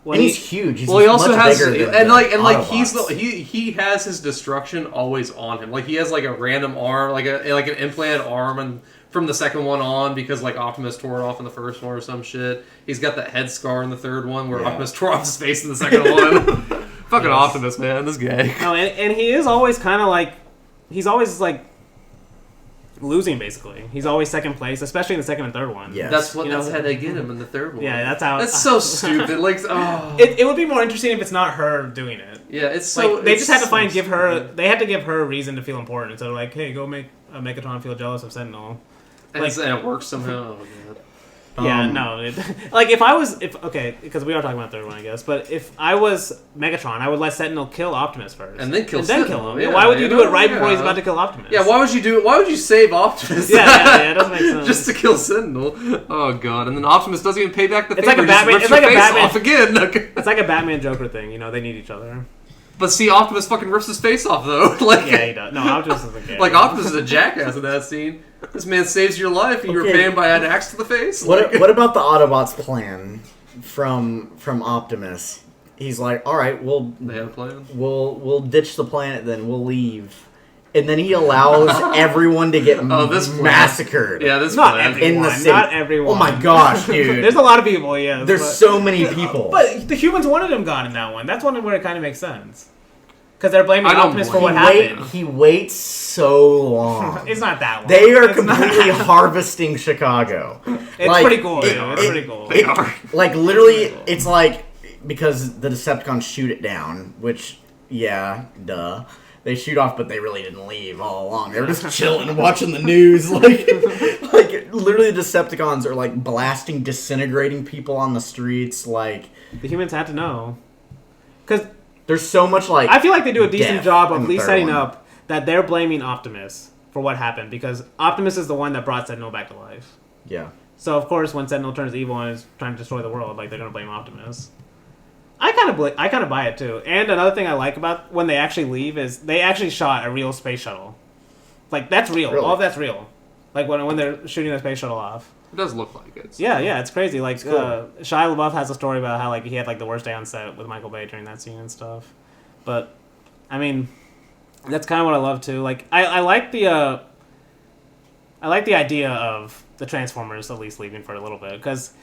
when And he, he's huge. He's Well, he also much has bigger than and the like he's Autobots. he has his destruction always on him. Like he has like a random arm, like an implanted arm, and from the second one on because like Optimus tore it off in the first one or some shit. He's got that head scar in the third one where Optimus tore off his face in the second one. Fucking Optimus, man, this guy. No, and he is always kind of like he's always like losing basically. He's always second place, especially in the second and third one. Yes. That's what. You know, That's how they get him in the third one. Yeah, that's how. That's so stupid. Like, oh. It would be more interesting if it's not her doing it. Yeah, it's so. Like, they it's just had to so give her. stupid. They had to give her a reason to feel important. So like, hey, go make Megatron feel jealous of Sentinel. And Like, it works somehow. Oh, God. Yeah, no. Like, because we are talking about the third one, I guess. But if I was Megatron, I would let Sentinel kill Optimus first, And then kill him. Sentinel, yeah, why would you do it right yeah. before he's about to kill Optimus? Yeah, why would you do it? Why would you save Optimus? Yeah, it doesn't make sense. Just to kill Sentinel. Oh god, and then Optimus doesn't even pay back the It's favor. like a just Batman- rips it's your like a face Batman- off again. It's like a Batman Joker thing. You know, they need each other. But see, Optimus fucking rips his face off though. Like, Yeah, he does. No, Optimus doesn't care. like Optimus is a jackass in that scene. This man saves your life, and you repay him by an axe to the face. What about the Autobots' plan from Optimus? He's like, all right, They have a plan. we'll ditch the planet, then we'll leave, and then he allows everyone to get massacred. Yeah, this not everyone. In the city. Not everyone. Oh my gosh, dude. There's a lot of people. Yeah, there's so many people. But the humans wanted him gone in that one. That's one where it kind of makes sense. Because they're blaming Optimus for what happened. He waits so long. It's not that long. They are completely harvesting Chicago. It's pretty cool. It's pretty cool. They are. Like, literally, it's like, because the Decepticons shoot it down, which, yeah, duh. They shoot off, but they really didn't leave all along. They were just chilling and watching the news. Like, literally, the Decepticons are, like, blasting, disintegrating people on the streets. Like, the humans had to know. Because there's so much, like, I feel like they do a decent job of at least setting up that they're blaming Optimus for what happened. Because Optimus is the one that brought Sentinel back to life. Yeah. So, of course, when Sentinel turns evil and is trying to destroy the world, like, they're going to blame Optimus. I kind of buy it too. And another thing I like about when they actually leave is they actually shot a real space shuttle. Like, that's real. Really? All of that's real. Like when they're shooting the space shuttle off. It does look like it. Yeah, it's crazy. Like, cool. Shia LaBeouf has a story about how like he had like the worst day on set with Michael Bay during that scene and stuff. But I mean, that's kind of what I love too. Like I like the idea of the Transformers at least leaving for a little bit, because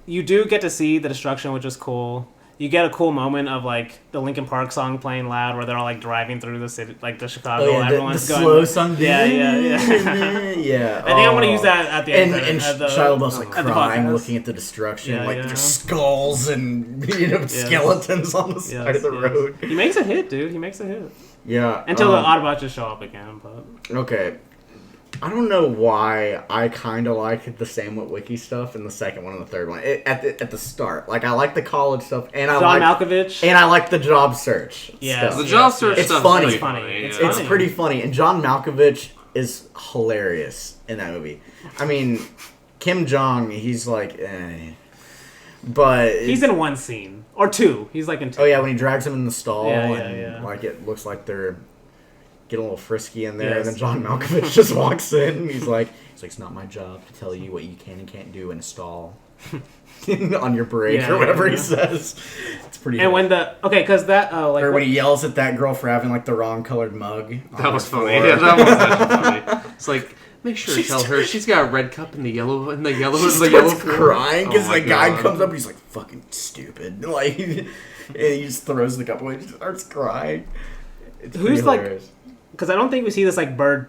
you do get to see the destruction, which is cool. You get a cool moment of like the Linkin Park song playing loud, where they're all like driving through the city, like the Chicago. Oh, yeah, everyone's the going. Slow song. Yeah. Yeah. I think I want to use that at the end. And Shia LaBeouf's like crying, looking at the destruction, there's skulls and skeletons on the side of the road. He makes a hit, dude. He makes a hit. Yeah. Until the Autobots just show up again, but okay. I don't know why I kind of like the Sam Witwicky stuff in the second one and the third one. At the start, like I like the college stuff, and I John Malkovich, and I like the job search. Yeah, stuff. The job search it's stuff funny. It's funny. It's pretty funny, and John Malkovich is hilarious in that movie. I mean, Kim Jong, he's like, but he's in one scene or two. He's like in two. Oh yeah, when he drags him in the stall, and like it looks like they're getting a little frisky in there, and then John Malkovich just walks in. He's like, it's not my job to tell you what you can and can't do in a stall on your break or whatever he says. It's pretty. And when because that or when he yells at that girl for having like the wrong colored mug. That was funny. Yeah, that was actually funny. It's like, make sure to tell her she's got a red cup in the yellow crying because the guy comes up. And he's like, fucking stupid. Like, and he just throws the cup away and just starts crying. It's who's hilarious. Like? Because I don't think we see this like bird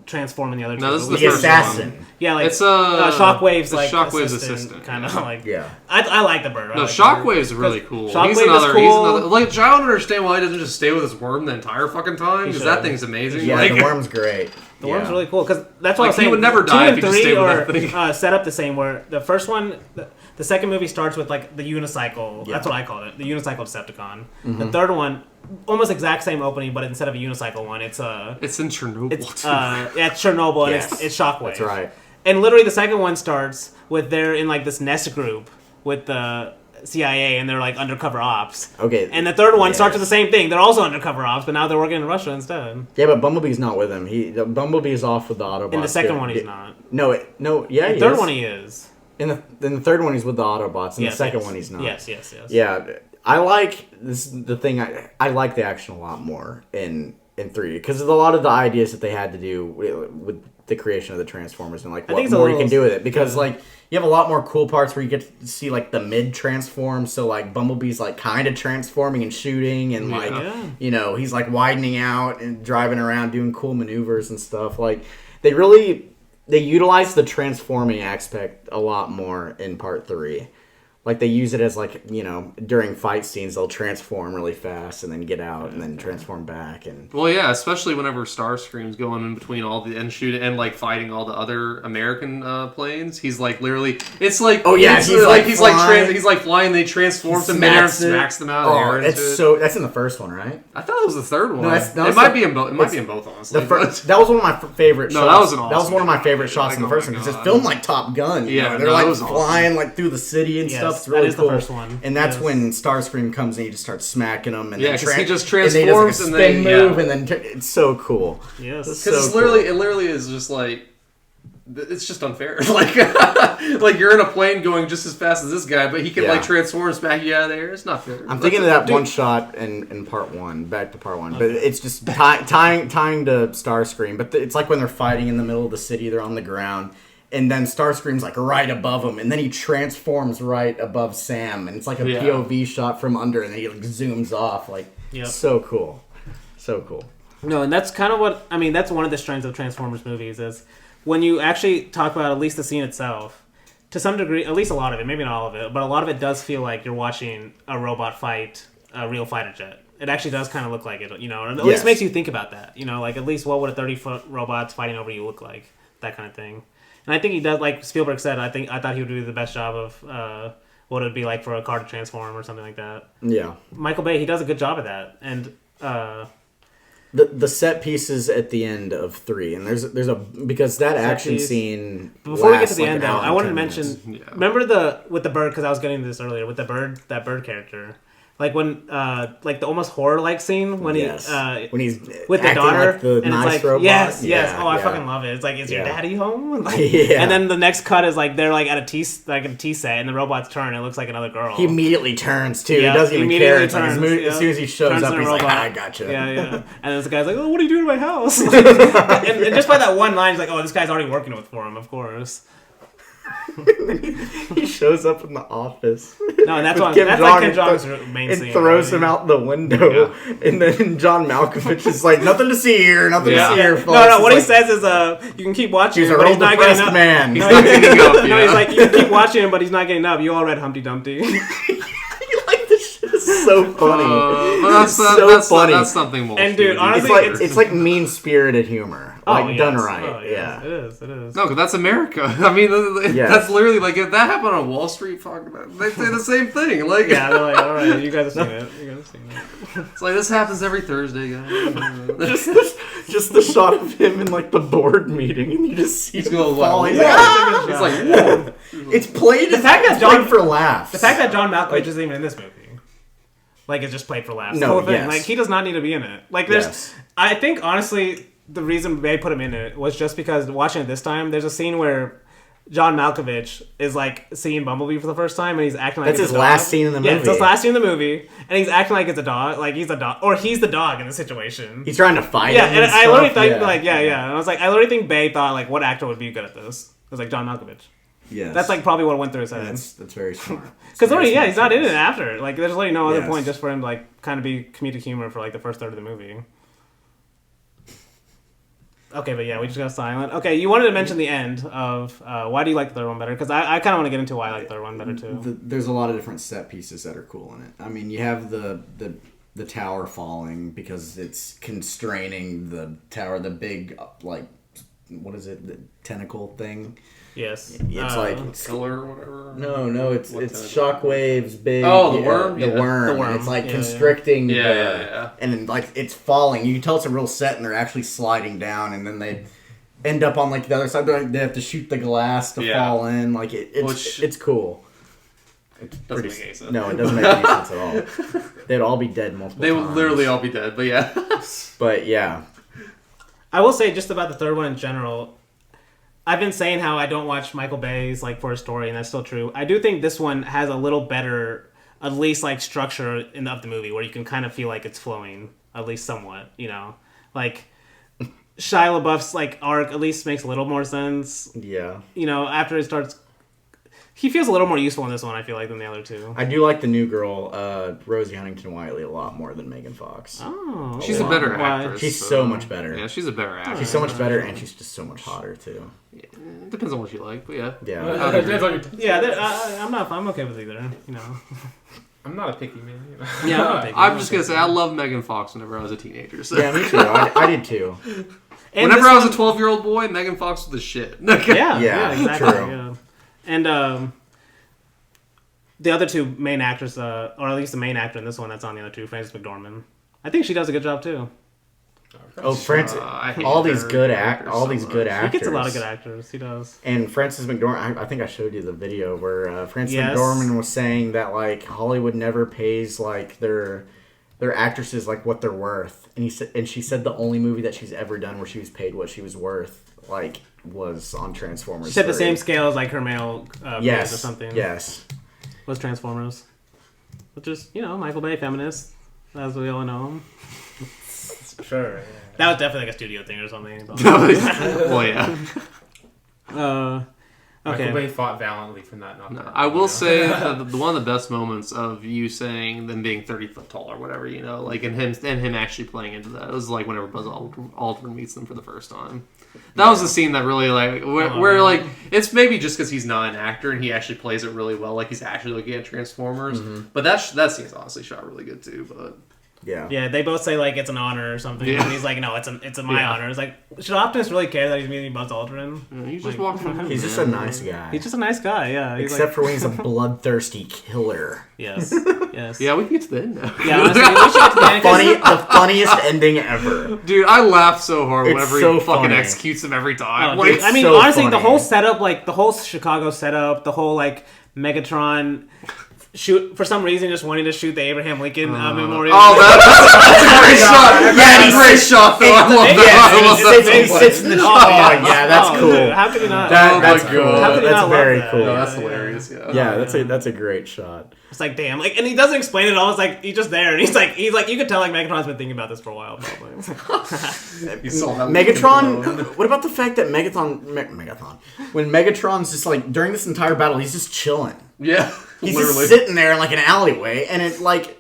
transform in the other two. No, this is the assassin. One. Yeah, like it's Shockwave's like Shockwave's assistant kind of like. Yeah, I like the bird. No, Shockwave's really cool. Shockwave he's another. Like, I don't understand why he doesn't just stay with his worm the entire fucking time, because that thing's amazing. Yeah, the worm's great. The worm's really cool, because that's what I was saying. He would never die if he just stayed with that thing. Set up the same, where the first one, the second movie starts with like the unicycle. Yeah. That's what I call it, the unicycle Decepticon. Mm-hmm. The third one, almost exact same opening, but instead of a unicycle one, it's in Chernobyl. It's Chernobyl, and it's Shockwave. That's right. And literally, the second one starts with they're in like this nest group with the CIA, and they're like undercover ops. Okay. And the third one starts with the same thing. They're also undercover ops, but now they're working in Russia instead. Yeah, but Bumblebee's not with him. Bumblebee's off with the Autobots. In the second one, he's not. No, yeah, in the third one, he is. In the third one, he's with the Autobots. In the second one, he's not. Yes. Yeah, I like this. The thing I like the action a lot more in 3, because of a lot of the ideas that they had to do with the creation of the Transformers and like what more you can do with it. Because like you have a lot more cool parts where you get to see like the mid transform. So like Bumblebee's like kind of transforming and shooting, and he's like widening out and driving around doing cool maneuvers and stuff. Like they utilize the transforming aspect a lot more in part 3. Like, they use it as, like, during fight scenes, they'll transform really fast and then get out and then transform back. And well, yeah, especially whenever Starscream's going in between all the and shooting and like fighting all the other American planes. He's like literally, it's like he's like flying. They transforms them and smacks them out. Oh, that's in the first one, right? I thought it was the third one. No, it might be in both. It might be in both, honestly. That was one of my favorite shots. That was one of my favorite shots in the first one, because it's filmed like Top Gun. They're like flying like through the city and stuff. It's really cool. The first one. And that's when Starscream comes and he just starts smacking them. And he just transforms and then move, and then it's so cool. Yes, because it literally is just like, it's just unfair. Like Like, you're in a plane going just as fast as this guy, but he can, like, transform and smack you out of the air. It's not fair. I'm thinking of that one shot in part one, back to part one. But it's just tying to Starscream. But it's like when they're fighting in the middle of the city, they're on the ground. And then Starscream's like right above him, and then he transforms right above Sam, and it's like a POV shot from under, and then he like zooms off, like so cool, so cool. No, and that's kind of what I mean. That's one of the strengths of Transformers movies is when you actually talk about at least the scene itself, to some degree, at least a lot of it, maybe not all of it, but a lot of it does feel like you're watching a robot fight a real fighter jet. It actually does kind of look like it, you know, and at least makes you think about that, you know, like at least what would a 30-foot robot fighting over you look like, that kind of thing. And I think he does, like Spielberg said, I thought he would do the best job of what it would be like for a car to transform or something like that. Yeah. Michael Bay, he does a good job of that. And the set pieces at the end of 3, and there's a because that action scene. Before we get to the end, though, I wanted to mention. Remember with the bird, because I was getting to this earlier with that bird character. Like when, like the almost horror-like scene when he's with the daughter, like the and nice it's like robot. Yes. Oh, I fucking love it. It's like, is your daddy home? Like, yeah. And then the next cut is like they're like at a tea set, and the robots turn. And it looks like another girl. He immediately turns too. He doesn't even care. It's like as soon as he shows up, he's like, I gotcha. Yeah. And this guy's like, oh, what are you doing in my house? and just by that one line, he's like, oh, this guy's already working for him, of course. He shows up in the office. No, and that's like Ken Jeong's main scene. And throws him out the window. Yeah. And then John Malkovich is like, nothing to see here, nothing to see here. Folks. No, what he says is, you can keep watching him, but he's not getting up. Man. He's not getting up. No, he's like, you can keep watching him, but he's not getting up. You all read Humpty Dumpty. It's so funny. Funny. That's something more. And dude, honestly, it's like mean-spirited humor, done right. Oh, yeah, it is. No, because that's America. I mean, that's literally like if that happened on Wall Street. Fuck, they say the same thing. Like, yeah, they're like, all right, you guys have seen it. It's like this happens every Thursday, guys. just the shot of him in like the board meeting, and you just see him falling. It's like, whoa. It's played. The fact that John for laughs. The fact that John Malkovich isn't even in this movie. Like, it's just played for laughs. No, the whole thing. Like, he does not need to be in it. Like, I think, honestly, the reason they put him in it was just because, watching it this time, there's a scene where John Malkovich is, like, seeing Bumblebee for the first time, and he's acting like it's his last scene in the movie. Yeah, it's his last scene in the movie, and he's acting like it's a dog. Like, he's a dog. Or he's the dog in the situation. He's trying to fight him. And I literally thought, And I was like, I literally think Bay thought, like, what actor would be good at this? It was like, John Malkovich. Yes. That's like probably what went through his head. That's very smart. Because he's not in it after. Like, there's literally no other point just for him to like kind of be comedic humor for like the first third of the movie. Okay, but yeah, we just got silent. Okay, you wanted to mention the end of why do you like the third one better? Because I kind of want to get into why I like the third one better too. There's a lot of different set pieces that are cool in it. I mean, you have the tower falling because it's constraining the tower, the big like what is it, the tentacle thing. Yes. It's like killer or whatever. No, it's Shockwave's big. Oh, the worm. The worm. It's like constricting. Yeah. And like it's falling. You can tell it's a real set, and they're actually sliding down, and then they end up on like the other side. They have to shoot the glass to fall in. Like it's cool. It doesn't make any sense. No, it doesn't make any sense at all. They'd all be dead multiple times. They would literally all be dead. But yeah. But yeah. I will say just about the third one in general. I've been saying how I don't watch Michael Bay's like for a story, and that's still true. I do think this one has a little better, at least like structure of the movie, where you can kind of feel like it's flowing, at least somewhat. You know, like Shia LaBeouf's like arc at least makes a little more sense. Yeah. You know, after it starts, he feels a little more useful in this one. I feel like than the other two. I do like the new girl, Rosie Huntington-Whiteley, a lot more than Megan Fox. Oh, she's a better actress. She's so much better. Yeah, she's a better actress. She's so much better, and she's just so much hotter too. Yeah, depends on what you like, but yeah. I'm okay with either. You know. I'm not a picky man. You know? Yeah, I'm just gonna say I loved Megan Fox whenever I was a teenager. So. Yeah, me too. I did too. Whenever I was a 12-year-old boy, Megan Fox was the shit. yeah, exactly. True. Yeah. And the other two main actors, or at least the main actor in this one that's on the other two, Frances McDormand. I think she does a good job too. Oh, Frances! All these good actors. He gets a lot of good actors. He does. And Frances McDormand, I think I showed you the video where Frances McDormand was saying that like Hollywood never pays like their actresses like what they're worth, and she said the only movie that she's ever done where she was paid what she was worth like was on Transformers. She had the 3. same scale as like her male peers or something. Yes. Was Transformers, which is Michael Bay feminist, as we all know him. Sure. Yeah. That was definitely like a studio thing or something. Well, yeah. Okay. Michael Bay fought valiantly from that. I will say that one of the best moments of you saying them being 30 foot tall or whatever, like and him actually playing into that. It was like whenever Buzz Aldrin meets them for the first time. That was the scene that really like where like it's maybe just because he's not an actor and he actually plays it really well, like he's actually looking at Transformers. Mm-hmm. But that scene's honestly shot really good too. But yeah, they both say like it's an honor or something, and he's like, no, it's my honor. It's like, should Optimus really care that he's meeting Buzz Aldrin? You just walk from him. He's just a nice guy. He's just a nice guy, yeah. Except for when he's a bloodthirsty killer. Yes. Yeah, we can get to the end now. Yeah, honestly, we should get to the end. The funniest ending ever. Dude, I laugh so hard It's whenever so he fucking funny. executes him every time. Oh, dude, I mean, so honestly, the funny. whole setup, like the whole Chicago setup, the whole like Megatron shoot for some reason just wanting to shoot the Abraham Lincoln memorial. Oh, that's a great shot. That's a great shot, though. I love that. He sits in the shot. Oh, yeah, that's cool. Dude, how could you not? That's cool. How could you That's not very love that? cool. No, that's hilarious. Yeah, that's a great shot. It's like, damn, like, and he doesn't explain it all. It's like he's just there, and he's like, you could tell like Megatron's been thinking about this for a while, probably. Megatron. What about the fact that Megatron, when Megatron's just like during this entire battle, he's just chilling. Yeah, He's literally. just sitting there in like an alleyway, and it like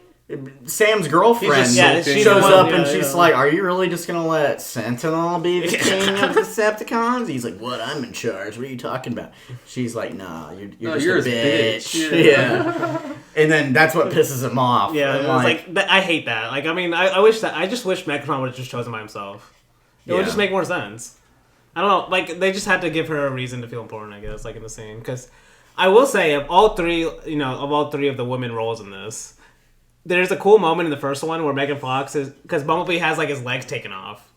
Sam's girlfriend she's shows the up one, and she's like, "Are you really just gonna let Sentinel be the king of the Decepticons?" He's like, "What? I'm in charge. What are you talking about?" She's like, "Nah, you're just a bitch." Yeah. And then that's what pisses him off. Yeah, And, it's like I hate that. Like, I mean, I just wish Megatron would have just chosen by himself. It would just make more sense. I don't know. Like, they just had to give her a reason to feel important, I guess, like in the scene. Because I will say, of all three of the women roles in this, there's a cool moment in the first one where Megan Fox is, because Bumblebee has like his legs taken off,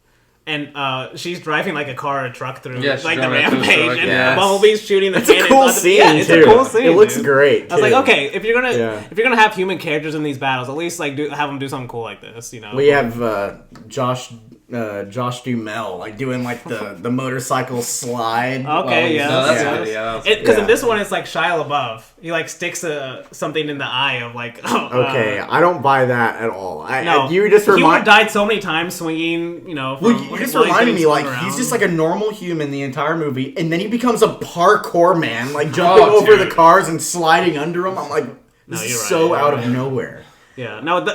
and she's driving like a car or a truck through like the rampage, and Bumblebee's shooting the cannons. It's a cool scene too. It's a cool scene. It looks great. I was like, okay, if you're gonna have human characters in these battles, at least like have them do something cool like this, We have Josh Duhamel like doing like the motorcycle slide. Okay, yeah. No, that's good. Yeah, because in this one it's like Shia LaBeouf. He like sticks something in the eye of like. Okay, I don't buy that at all. You just he would have died so many times swinging. From, you just reminded me like he's just like a normal human the entire movie, and then he becomes a parkour man, like jumping over the cars and sliding under them. I'm like, this is so out of nowhere. Yeah, no.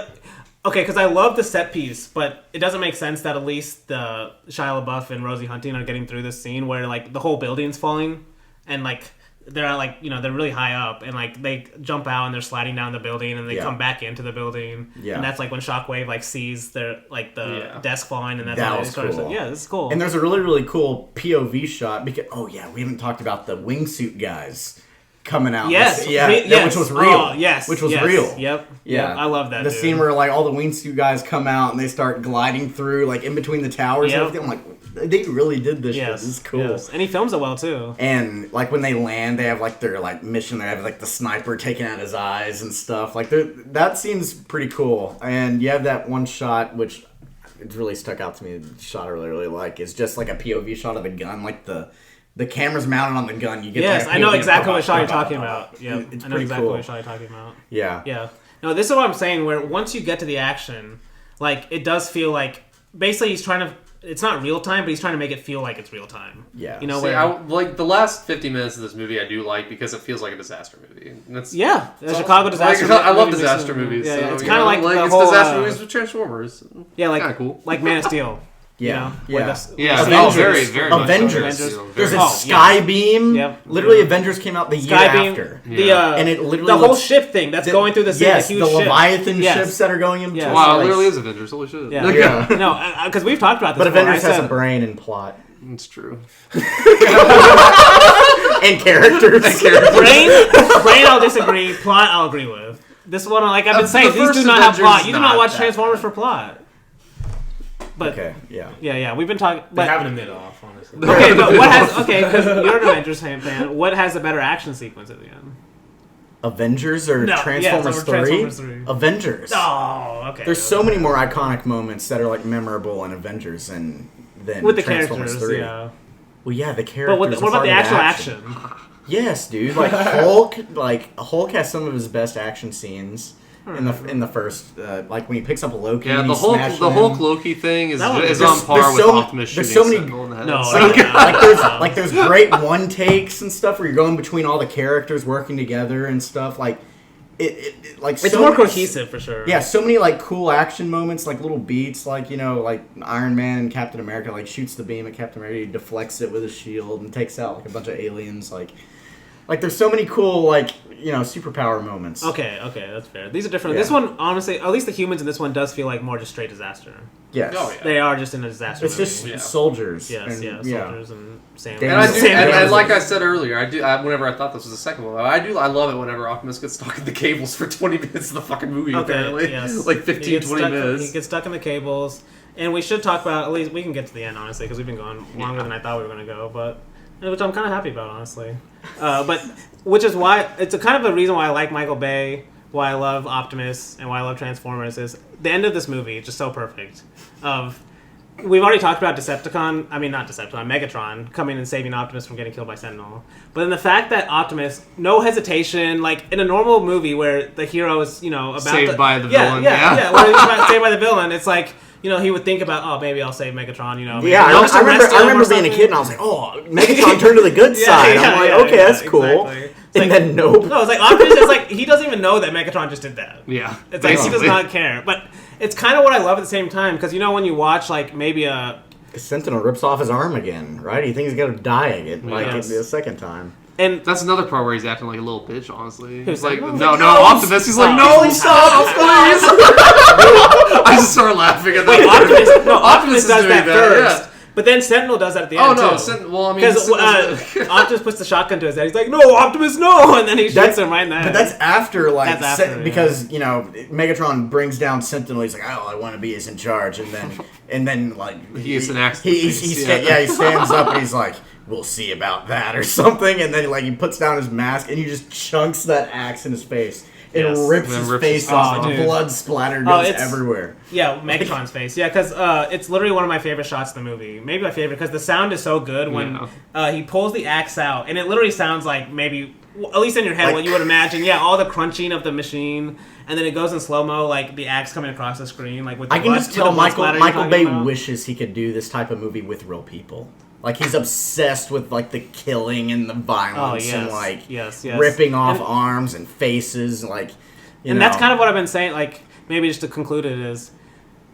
Okay, because I love the set piece, but it doesn't make sense that at least the Shia LaBeouf and Rosie Hunting are getting through this scene where like the whole building's falling, and like they're like they're really high up, and like they jump out and they're sliding down the building, and they come back into the building, and that's like when Shockwave like sees their like the desk falling, and that's that was cool. Yeah, this is cool. And there's a really really cool POV shot because we haven't talked about the wingsuit guys coming out. Yes, which was real. Which was real. Yep. Yeah, I love that. The scene where like all the wingsuit guys come out and they start gliding through like in between the towers and everything. I'm like, they really did this shit. This is cool. Yes. And he films it well too. And like when they land, they have like their like mission. They have like the sniper taking out his eyes and stuff. Like that scene's pretty cool. And you have that one shot which it really stuck out to me. The shot I really like is just like a POV shot of the gun, like the camera's mounted on the gun. You get I know exactly what shot you're talking about. Yeah, I know exactly what shot you're talking about. Yeah. Yeah. No, this is what I'm saying. Where once you get to the action, like it does feel like basically he's trying to. It's not real time, but he's trying to make it feel like it's real time. Yeah. Like the last 50 minutes of this movie, I do like because it feels like a disaster movie. The Chicago disaster. Like, I love disaster movies. Yeah, so, it's kind of like the it's whole, disaster movies with Transformers. Yeah, like kind of cool. Like Man of Steel. Yeah. Avengers. Very Avengers. much There's a sky beam. Yep. Literally, Avengers came out the year after. And it literally the whole ship thing that's going through the city. Yes, huge the Leviathan ships that are going in. Yeah. Wow, it literally is Avengers. Holy shit. Yeah. No, because we've talked about this. But Avengers has a brain and plot. It's true. And characters. Brain, I'll disagree. Plot, I'll agree with. This one, like I've been saying, these do not have plot. You do not watch Transformers for plot. But, yeah. We've been talking. They're having a mid-off, honestly. Okay, but what has? Okay, because you're an Avengers fan. What has a better action sequence at the end? Avengers or Transformers 3? Transformers 3? Avengers. Oh, okay. There's so many more iconic moments that are like memorable in Avengers than with the Transformers characters. 3. Yeah. Well, yeah, the characters. But what about the actual action? Yes, dude. Like Hulk has some of his best action scenes in the first, like when he picks up Loki. Yeah, and the Hulk Loki thing is on par with Optimus shooting Sentinel in the head. Like there's great one takes and stuff where you're going between all the characters working together and stuff. Like it's more cohesive for sure. Yeah, so many like cool action moments, like little beats, like like Iron Man and Captain America like shoots the beam at Captain America, he deflects it with his shield and takes out like a bunch of aliens. Like there's so many cool like superpower moments. Okay, that's fair. These are different. Yeah. This one, honestly, at least the humans in this one does feel like more just straight disaster. Yes. Oh, yeah. They are just in a disaster. It's movie. just soldiers. Yes, soldiers and Sam. And like I said earlier, whenever I thought this was the second one, I love it whenever Optimus gets stuck in the cables for 20 minutes of the fucking movie. Okay, apparently, yes. like 15, 20 minutes. He gets stuck in the cables, and we should talk about. At least we can get to the end, honestly, because we've been going longer than I thought we were going to go, but which I'm kind of happy about, honestly. But which is why it's a kind of a reason why I like Michael Bay, why I love Optimus, and why I love Transformers is the end of this movie is just so perfect. We've already talked about Megatron coming and saving Optimus from getting killed by Sentinel. But then the fact that Optimus, no hesitation, like in a normal movie where the hero is, about saved by the villain. Where he's saved by the villain, it's like, he would think about, maybe I'll save Megatron, maybe I remember being a kid and I was like, Megatron turned to the good side. I'm like, okay, that's cool. Exactly. And then nope. No, it's like Optimus is like, he doesn't even know that Megatron just did that. Yeah. It's like, he does not care. But it's kind of what I love at the same time, because when you watch like maybe Sentinel rips off his arm again, right? He thinks he's gonna die again, the second time. And that's another part where he's acting like a little bitch, honestly. He's like, no, Optimus. He's like, no, stop, please. I just started laughing at that. Optimus does that first. Yeah. But then Sentinel does that at the end, too. Because Optimus puts the shotgun to his head. He's like, no, Optimus, no! And then he shoots him right in the head. But that's after, because, Megatron brings down Sentinel. He's like, I want to be in charge. And then he gets an axe. He stands up and he's like, we'll see about that or something. And then, he puts down his mask and he just chunks that axe in his face. It rips his face off. Blood splatter goes everywhere. Yeah, Megatron's face. Yeah, because it's literally one of my favorite shots in the movie. Maybe my favorite, because the sound is so good when he pulls the axe out. And it literally sounds like maybe, at least in your head, what you would imagine. Yeah, all the crunching of the machine. And then it goes in slow-mo, like the axe coming across the screen. With the I can just tell Michael Bay wishes he could do this type of movie with real people. He's obsessed with, the killing and the violence and, ripping off arms and faces, And that's kind of what I've been saying, maybe just to conclude it is,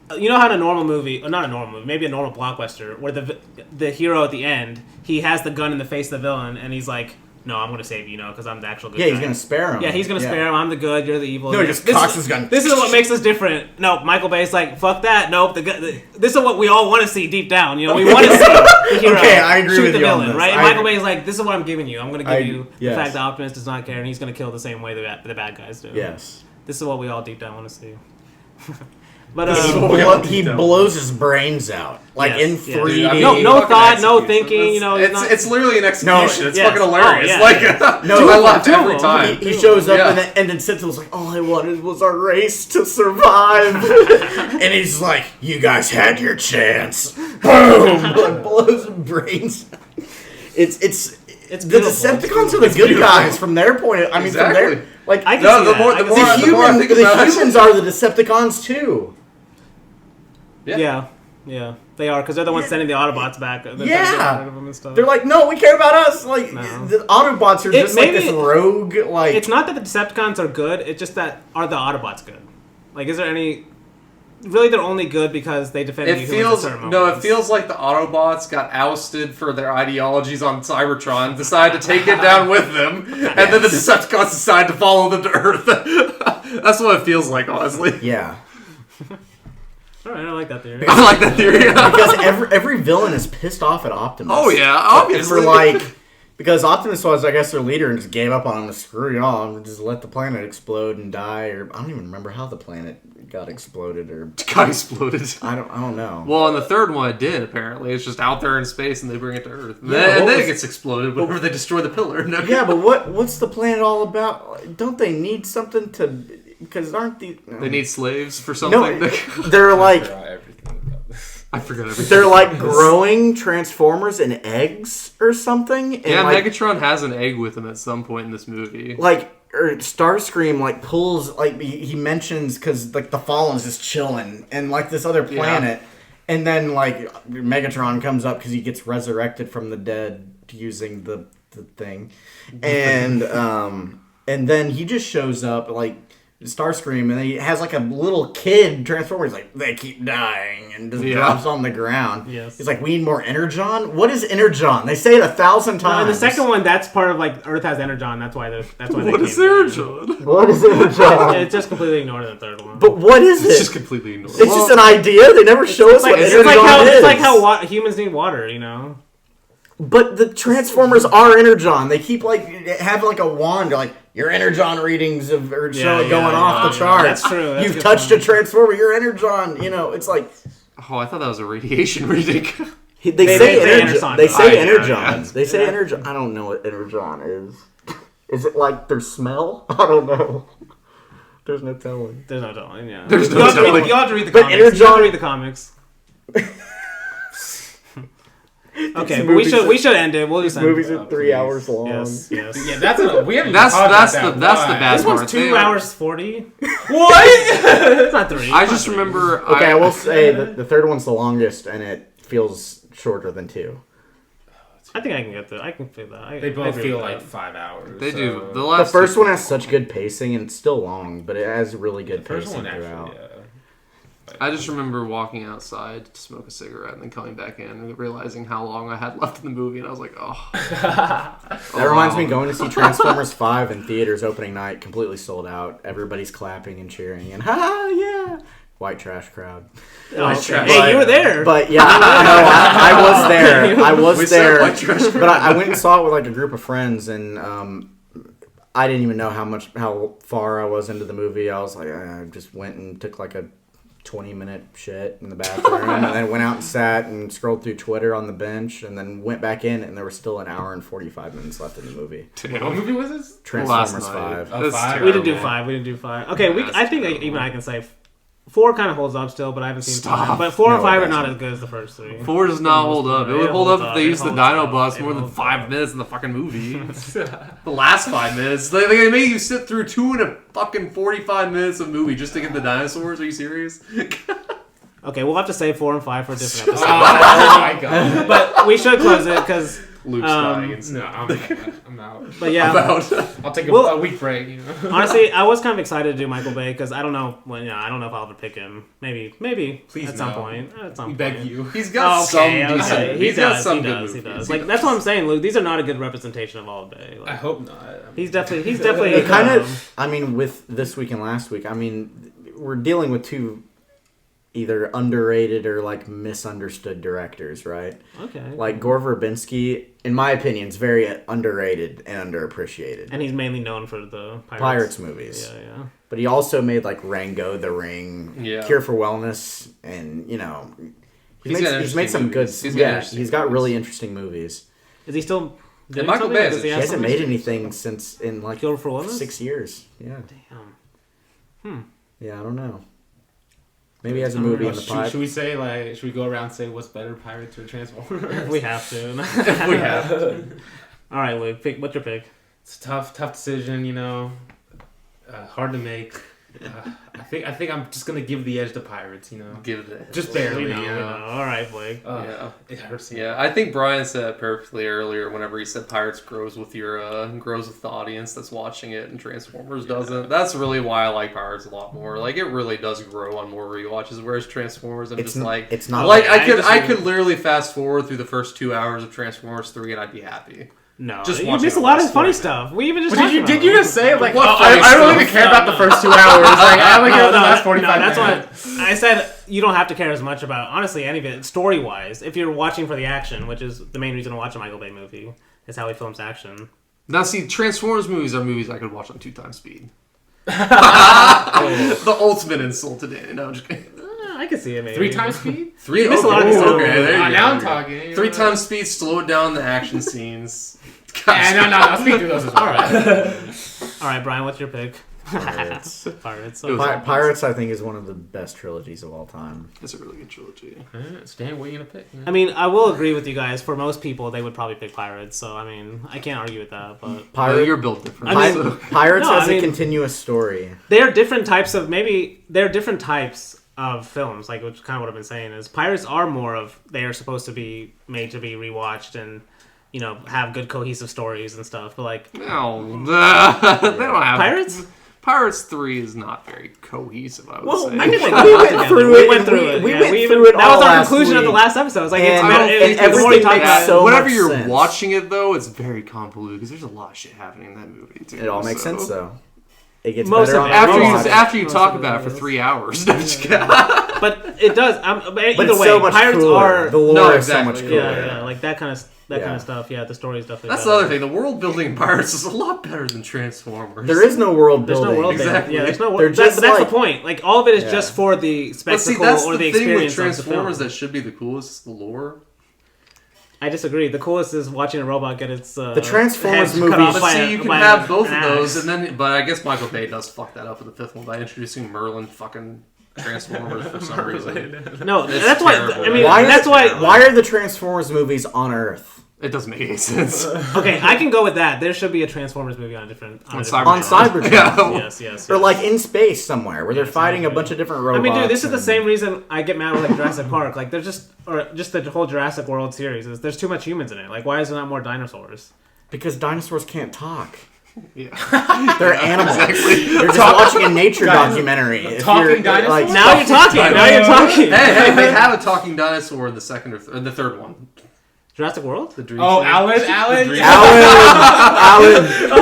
how in a normal movie, or not a normal movie, maybe a normal blockbuster, where the hero at the end, he has the gun in the face of the villain, and he's like, no, I'm going to save you, because I'm the actual good guy. Yeah, he's going to spare him. Yeah, he's going to spare him. I'm the good, you're the evil. No, he just cocks his gun. This is what makes us different. No, Michael Bay's like, fuck that. Nope, this is what we all want to see deep down. We want to see the hero I agree shoot with the you villain, on this. right? And Michael Bay's like, this is what I'm giving you. I'm going to give you the yes. fact that Optimus does not care, and he's going to kill the same way the bad guys do. Yes. This is what we all deep down want to see. But he blows his brains out, in 3D. Yeah. No thought, no thinking. It's literally an execution. It's fucking hilarious. I laughed every time. He shows up and then Sentinel's like, all I wanted was our race to survive, and he's like, you guys had your chance. Boom! Blows his brains out. It's the Decepticons are the good guys from their point of view. From their the humans are the Decepticons too. Yeah, they are, because they're the ones sending the Autobots back. They're like, no, we care about us. The Autobots are just this rogue. It's not that the Decepticons are good. It's just that are the Autobots good? Is there any? Really, they're only good because they defend the humans at certain moments. It feels like the Autobots got ousted for their ideologies on Cybertron, decided to take it down with them, and then the Decepticons decided to follow them to Earth. That's what it feels like, honestly. Yeah. All right, I like that theory. I like that theory. Because every villain is pissed off at Optimus. Oh yeah, obviously. Because Optimus was, I guess, their leader and just gave up on him to screw it on, just let the planet explode and die. Or I don't even remember how the planet got exploded or got exploded. I don't know. Well, in the third one, it did. Apparently, it's just out there in space and they bring it to Earth, and then it gets exploded whenever they destroy the pillar. No. Yeah, but what's the planet all about? Don't they need something to? Because aren't they need slaves for something? No, they're like. I forgot everything. They're like growing Transformers in eggs or something. And yeah, like, Megatron has an egg with him at some point in this movie. Like, or Starscream like pulls, like he mentions, because like the Fallen's just chilling and like this other planet, and then like Megatron comes up because he gets resurrected from the dead using the thing, and then he just shows up like Starscream, and he has like a little kid Transformer. He's like, they keep dying, and just drops on the ground. Yes. He's like, we need more Energon. What is Energon? They say it 1,000 times. And the second one, that's part of like Earth has Energon. That's why. What is Energon? What is Energon? It's just completely ignored in the third one. But what is it? It's just completely ignored. It's just an idea. They never show us what Energon is. It's like how humans need water, you know. But the Transformers are Energon. They keep like have like a wand, like your Energon readings are going off the charts. That's true. That's You've touched a Transformer. You're Energon. You know, it's like. Oh, I thought that was a radiation reading. They say Energon. They say Energon. Yeah. They say Energon. I don't know what Energon is. Is it like their smell? I don't know. There's no telling. There's no telling. Yeah. There's no telling. You have to read the But comics. Energon. You have to read the comics. Okay, but we should end it. We'll just end Movies it. are 3 hours long. Yes. Yeah, that's we haven't. That's talked the about that. bad This part. one's 2 hours 40. What? It's not 3. I just remember. Okay, I will say that the third one's the longest, and it feels shorter than 2. I think I can get that. I can feel that. They both feel like that. 5 hours. They do. The first one has such good pacing, and it's still long, but it has really good First pacing one throughout. actually, I just remember walking outside to smoke a cigarette and then coming back in and realizing how long I had left in the movie, and I was like, oh. That reminds me going to see Transformers 5 in theaters opening night, completely sold out. Everybody's clapping and cheering, and yeah! White trash crowd. Hey, you were there. But yeah, I was there. I was there. But I went and saw it with like a group of friends, and I didn't even know how far I was into the movie. I was like, I just went and took like a 20-minute shit in the bathroom, and then went out and sat and scrolled through Twitter on the bench, and then went back in, and there was still an hour and 45 minutes left in the movie. What movie was this? Transformers 5. Oh, 5. We didn't do 5. Okay, I think even I can say 4 kind of holds up still, but I haven't seen 5. But 4 and 5 are not as good as the first 3. 4 does not hold up. It would hold up if they used the Dino Bus more than holds 5 minutes in the fucking movie. The last 5 minutes. They made you sit through 2 and a fucking 45 minutes of movie just to get the dinosaurs. Are you serious? Okay, we'll have to save 4 and 5 for a different episode. Oh my god. But we should close it because Luke's dying. No, I'm out. But yeah, About. I'll take a week break. You know? honestly, I was kind of excited to do Michael Bay because I don't know. Well, I don't know if I'll ever pick him. Maybe Please at some no. point. At some We point. beg you. He's got some decent. He He's got does. some He good does. He movies. does. Like that's what I'm saying, Luke. These are not a good representation of all of Bay. I Like, hope not. he's definitely. It kind of, I mean, with this week and last week, I mean, we're dealing with 2 either underrated or like misunderstood directors, right? Okay. Like Gore Verbinski, in my opinion, is very underrated and underappreciated. And he's mainly known for the Pirates movies. Yeah. But he also made like Rango, The Ring, Cure for Wellness, and he's made some good. He's got really interesting movies. Is he still? And Michael Bay, He hasn't made anything since in like Cure for Wellness? 6 years. Yeah. Damn. Yeah, I don't know. Maybe he has a movie in the pipe. Should we say should we go around and say what's better, Pirates or Transformers? We have to. We have to. All right, Luke. What's your pick? It's a tough decision, hard to make. I think I'm just gonna give the edge to Pirates, Give it just barely. All right, Blake. Yeah, it hurts. Yeah, I think Bryan said it perfectly earlier. Whenever he said Pirates grows with the audience that's watching it, and Transformers doesn't. That's really why I like Pirates a lot more. Like it really does grow on more rewatches. Whereas Transformers, it's not like I could literally fast forward through the first 2 hours of Transformers 3 and I'd be happy. No, just you missed a lot of funny stuff. We even just did you just say like I don't even care about the first 2 hours? Like I only care about the last 45 minutes. That's why I said you don't have to care as much about honestly any of it story wise. If you're watching for the action, which is the main reason to watch a Michael Bay movie, is how he films action. Now, see, Transformers movies are movies I could watch on 2 times speed. The ultimate insult to Danny. No, I'm just kidding. I can see it maybe. 3 times speed? You missed a lot of these. Okay, there you go. Now I'm talking. 3 times speed, slow it down the action scenes. Yeah, no, I'll speak through those as well. All right, Bryan, what's your pick? Pirates. Pirates, I think, is one of the best trilogies of all time. It's a really good trilogy. Stan, what are you gonna pick? I mean, I will agree with you guys. For most people, they would probably pick Pirates. So I mean, I can't argue with that. But you're built different. Pirates has a continuous story. They are different types of films. Like, which kind of what I've been saying is Pirates are more of they are supposed to be made to be rewatched and have good cohesive stories and stuff. But like, no, they don't have Pirates. Pirates 3 is not very cohesive, I would say. I think we went through it. We went through it. That was our conclusion of the last episode. It's like everything makes so whenever much you're sense. watching it, though, it's very convoluted because there's a lot of shit happening in that movie, too. It all makes sense, though. It gets Most better of it. after you talk about it for 3 hours. But it does. Either way, so much Pirates cooler. are The lore is so much cooler. Yeah, like that kind of stuff. Yeah, the story is definitely. That's better. the other thing. The world building in Pirates is a lot better than Transformers. There is no world building. There's no world exactly. building. Yeah, there's no. That's the point. Like all of it is just for the spectacle or the experience thing with Transformers of the film. that should be the coolest is the lore. I disagree. The coolest is watching a robot get its the Transformers head movies. cut off But by see, a- you can by have a- both an of those, axe. and then. But I guess Michael Bay does fuck that up in the fifth one by introducing Merlin fucking Transformers for some reason. No, It's that's why. terrible. I mean, Why why. Why are the Transformers movies on Earth? It doesn't make any sense. Okay, I can go with that. There should be a Transformers movie on a different. On Cybertron. Yeah. Yes. Or like in space somewhere where they're fighting a bunch of different robots. I mean, dude, this is the same reason I get mad with like Jurassic Park. Like, there's just the whole Jurassic World series is there's too much humans in it. Like, why is there not more dinosaurs? Because dinosaurs can't talk. Yeah. They're animals. Exactly. You're just watching a nature documentary. Talking dinosaurs? Like, Now you're talking. Hey, they have a talking dinosaur in the second or the third one. Jurassic World? The Dream Oh, Tree. Alan. Alan.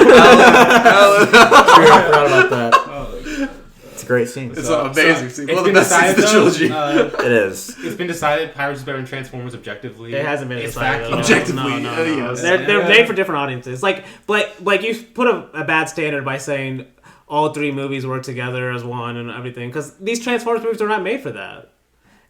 I forgot about that. It's a great scene. It's an amazing scene. It's One of the been best scenes in decided, the trilogy. It is. It's been decided Pirates is better than Transformers objectively. It hasn't been decided. factual. Objectively, No. yes. They're made for different audiences. Like you put a bad standard by saying all three movies work together as one and everything, because these Transformers movies are not made for that.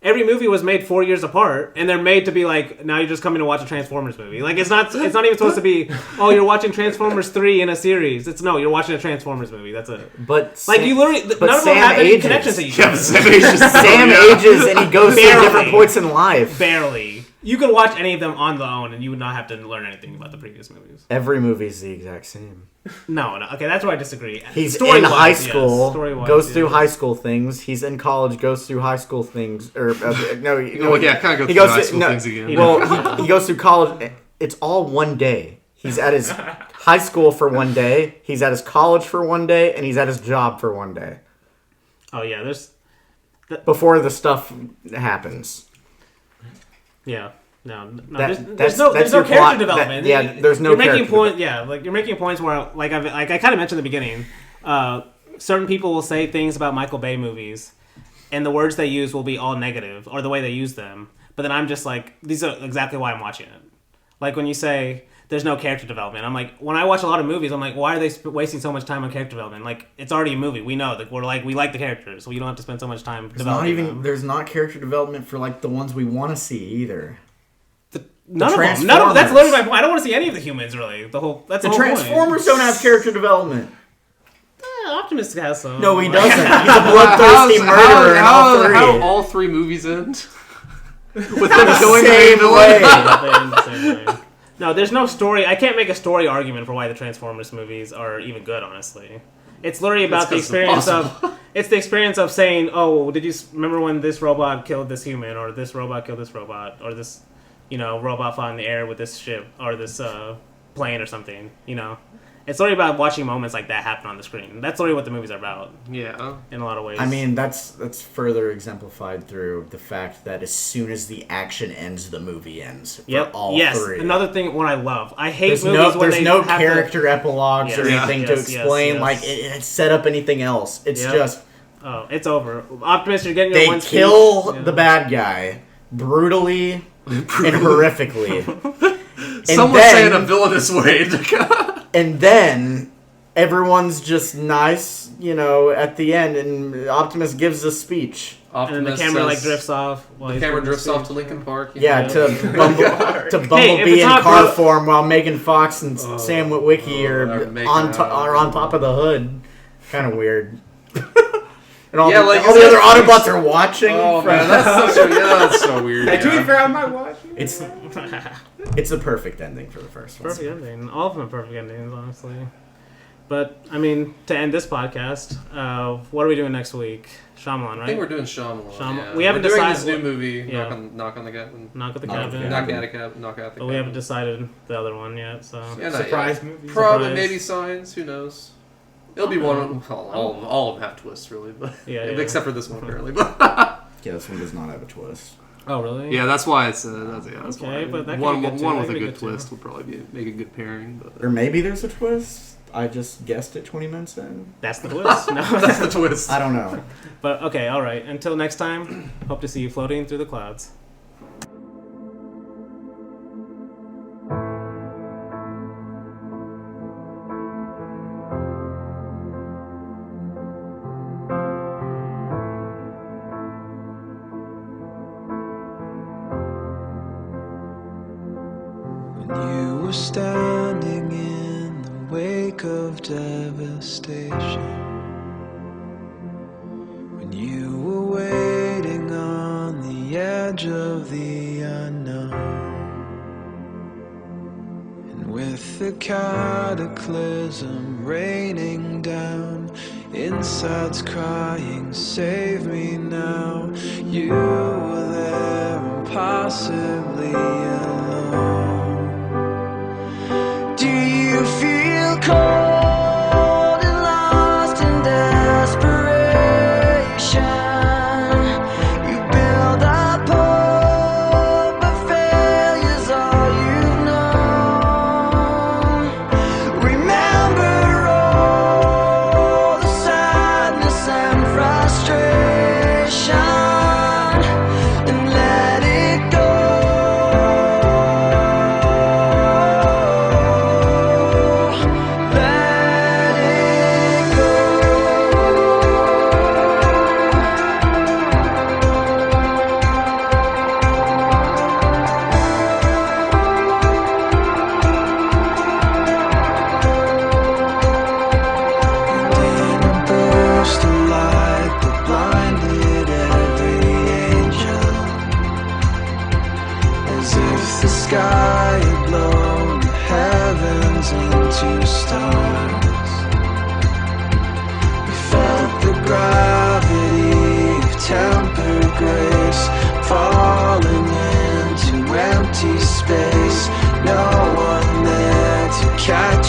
Every movie was made 4 years apart, and they're made to be like, now you're just coming to watch a Transformers movie. Like, it's not even supposed to be, oh, you're watching Transformers 3 in a series. You're watching a Transformers movie. That's it. But Like, you literally, none of them Sam have any ages. connections to each Yeah, other. Sam ages and he goes through Barely. different points in life. Barely. You could watch any of them on their own, and you would not have to learn anything about the previous movies. Every movie's the exact same. No. Okay, that's where I disagree. He's Story-wise, in high yes. school, Story-wise, goes through yes. high school things. He's in college, goes through high school things. Or no, Yeah, kind of go he through goes high through, school no, things again. Well, he goes through college. It's all one day. He's at his high school for one day. He's at his college for one day, and he's at his job for one day. Oh yeah, Before the stuff happens. yeah. No. That's There's no your character plot. development. There's no You're making character point. Yeah, like you're making points where, like I kind of mentioned in the beginning, certain people will say things about Michael Bay movies, and the words they use will be all negative, or the way they use them. But then I'm just like, these are exactly why I'm watching it. Like when you say there's no character development, I'm like, when I watch a lot of movies, I'm like, why are they wasting so much time on character development? Like, it's already a movie. We know that we like the characters, so you don't have to spend so much time developing them. There's not character development for like the ones we want to see either. None of them. That's literally my point. I don't want to see any of the humans, really. The whole Transformers don't have character development. Optimus has some. No, he doesn't. He's a bloodthirsty murderer in all three. How all three movies end? With them The going same way. The same way. No, there's no story. I can't make a story argument for why the Transformers movies are even good, honestly. It's literally about the experience of... It's the experience of saying, oh, did you remember when this robot killed this human, or this robot killed this robot, or this... robot fought in the air with this ship or this plane or something. It's literally about watching moments like that happen on the screen. That's literally what the movies are about. Yeah, in a lot of ways. I mean, that's further exemplified through the fact that as soon as the action ends, the movie ends. For all three. Another thing, what I love, I hate there's movies when there's they no have character epilogues or anything to explain. yes. Like it set up anything else. It's just it's over. Optimus, you're getting your they one kill speech. the bad guy brutally. And horrifically. Someone's saying a villainous way. And then everyone's just nice, at the end, and Optimus gives a speech. And the camera drifts off. The camera drifts off to Linkin Park. Yeah, to Bumblebee in car form while Megan Fox and Sam Witwicky are on top of the hood. Kind of weird. And all the other Autobots are watching. Oh man, that's so weird. Hey, to be fair, I might watch it. It's a perfect ending for the first one. Perfect ending. All of them are perfect endings, honestly. But, I mean, to end this podcast, what are we doing next week? Shyamalan, right? I think we're doing Shyamalan. Yeah. We haven't doing decided this new movie. Yeah. Knock on the cabin. Knock at the cabin. Knock out the cabin. But we haven't decided the other one yet, so... Yeah, surprise movie. Probably, maybe Signs. Who knows? It'll be one of them. All of them have twists, really. But except for this one, apparently. Yeah, this one does not have a twist. Oh, really? Yeah, that's why it's... that's okay, why. but that one with a good twist would probably make a good pairing. But. Or maybe there's a twist. I just guessed it 20 minutes in. That's the twist. No, that's the twist. I don't know. But, okay, all right. Until next time, hope to see you floating through the clouds. You were standing in the wake of devastation, when you were waiting on the edge of the unknown, and with the cataclysm raining down, insides crying, save me now. You were there impossibly alone. Do you feel cold and lost in desperation? You build up hope, but failure's all you've known. Remember all the sadness and frustration, and let it go. The sky had blown the heavens into stars. We felt the gravity of tempered grace falling into empty space. No one there to catch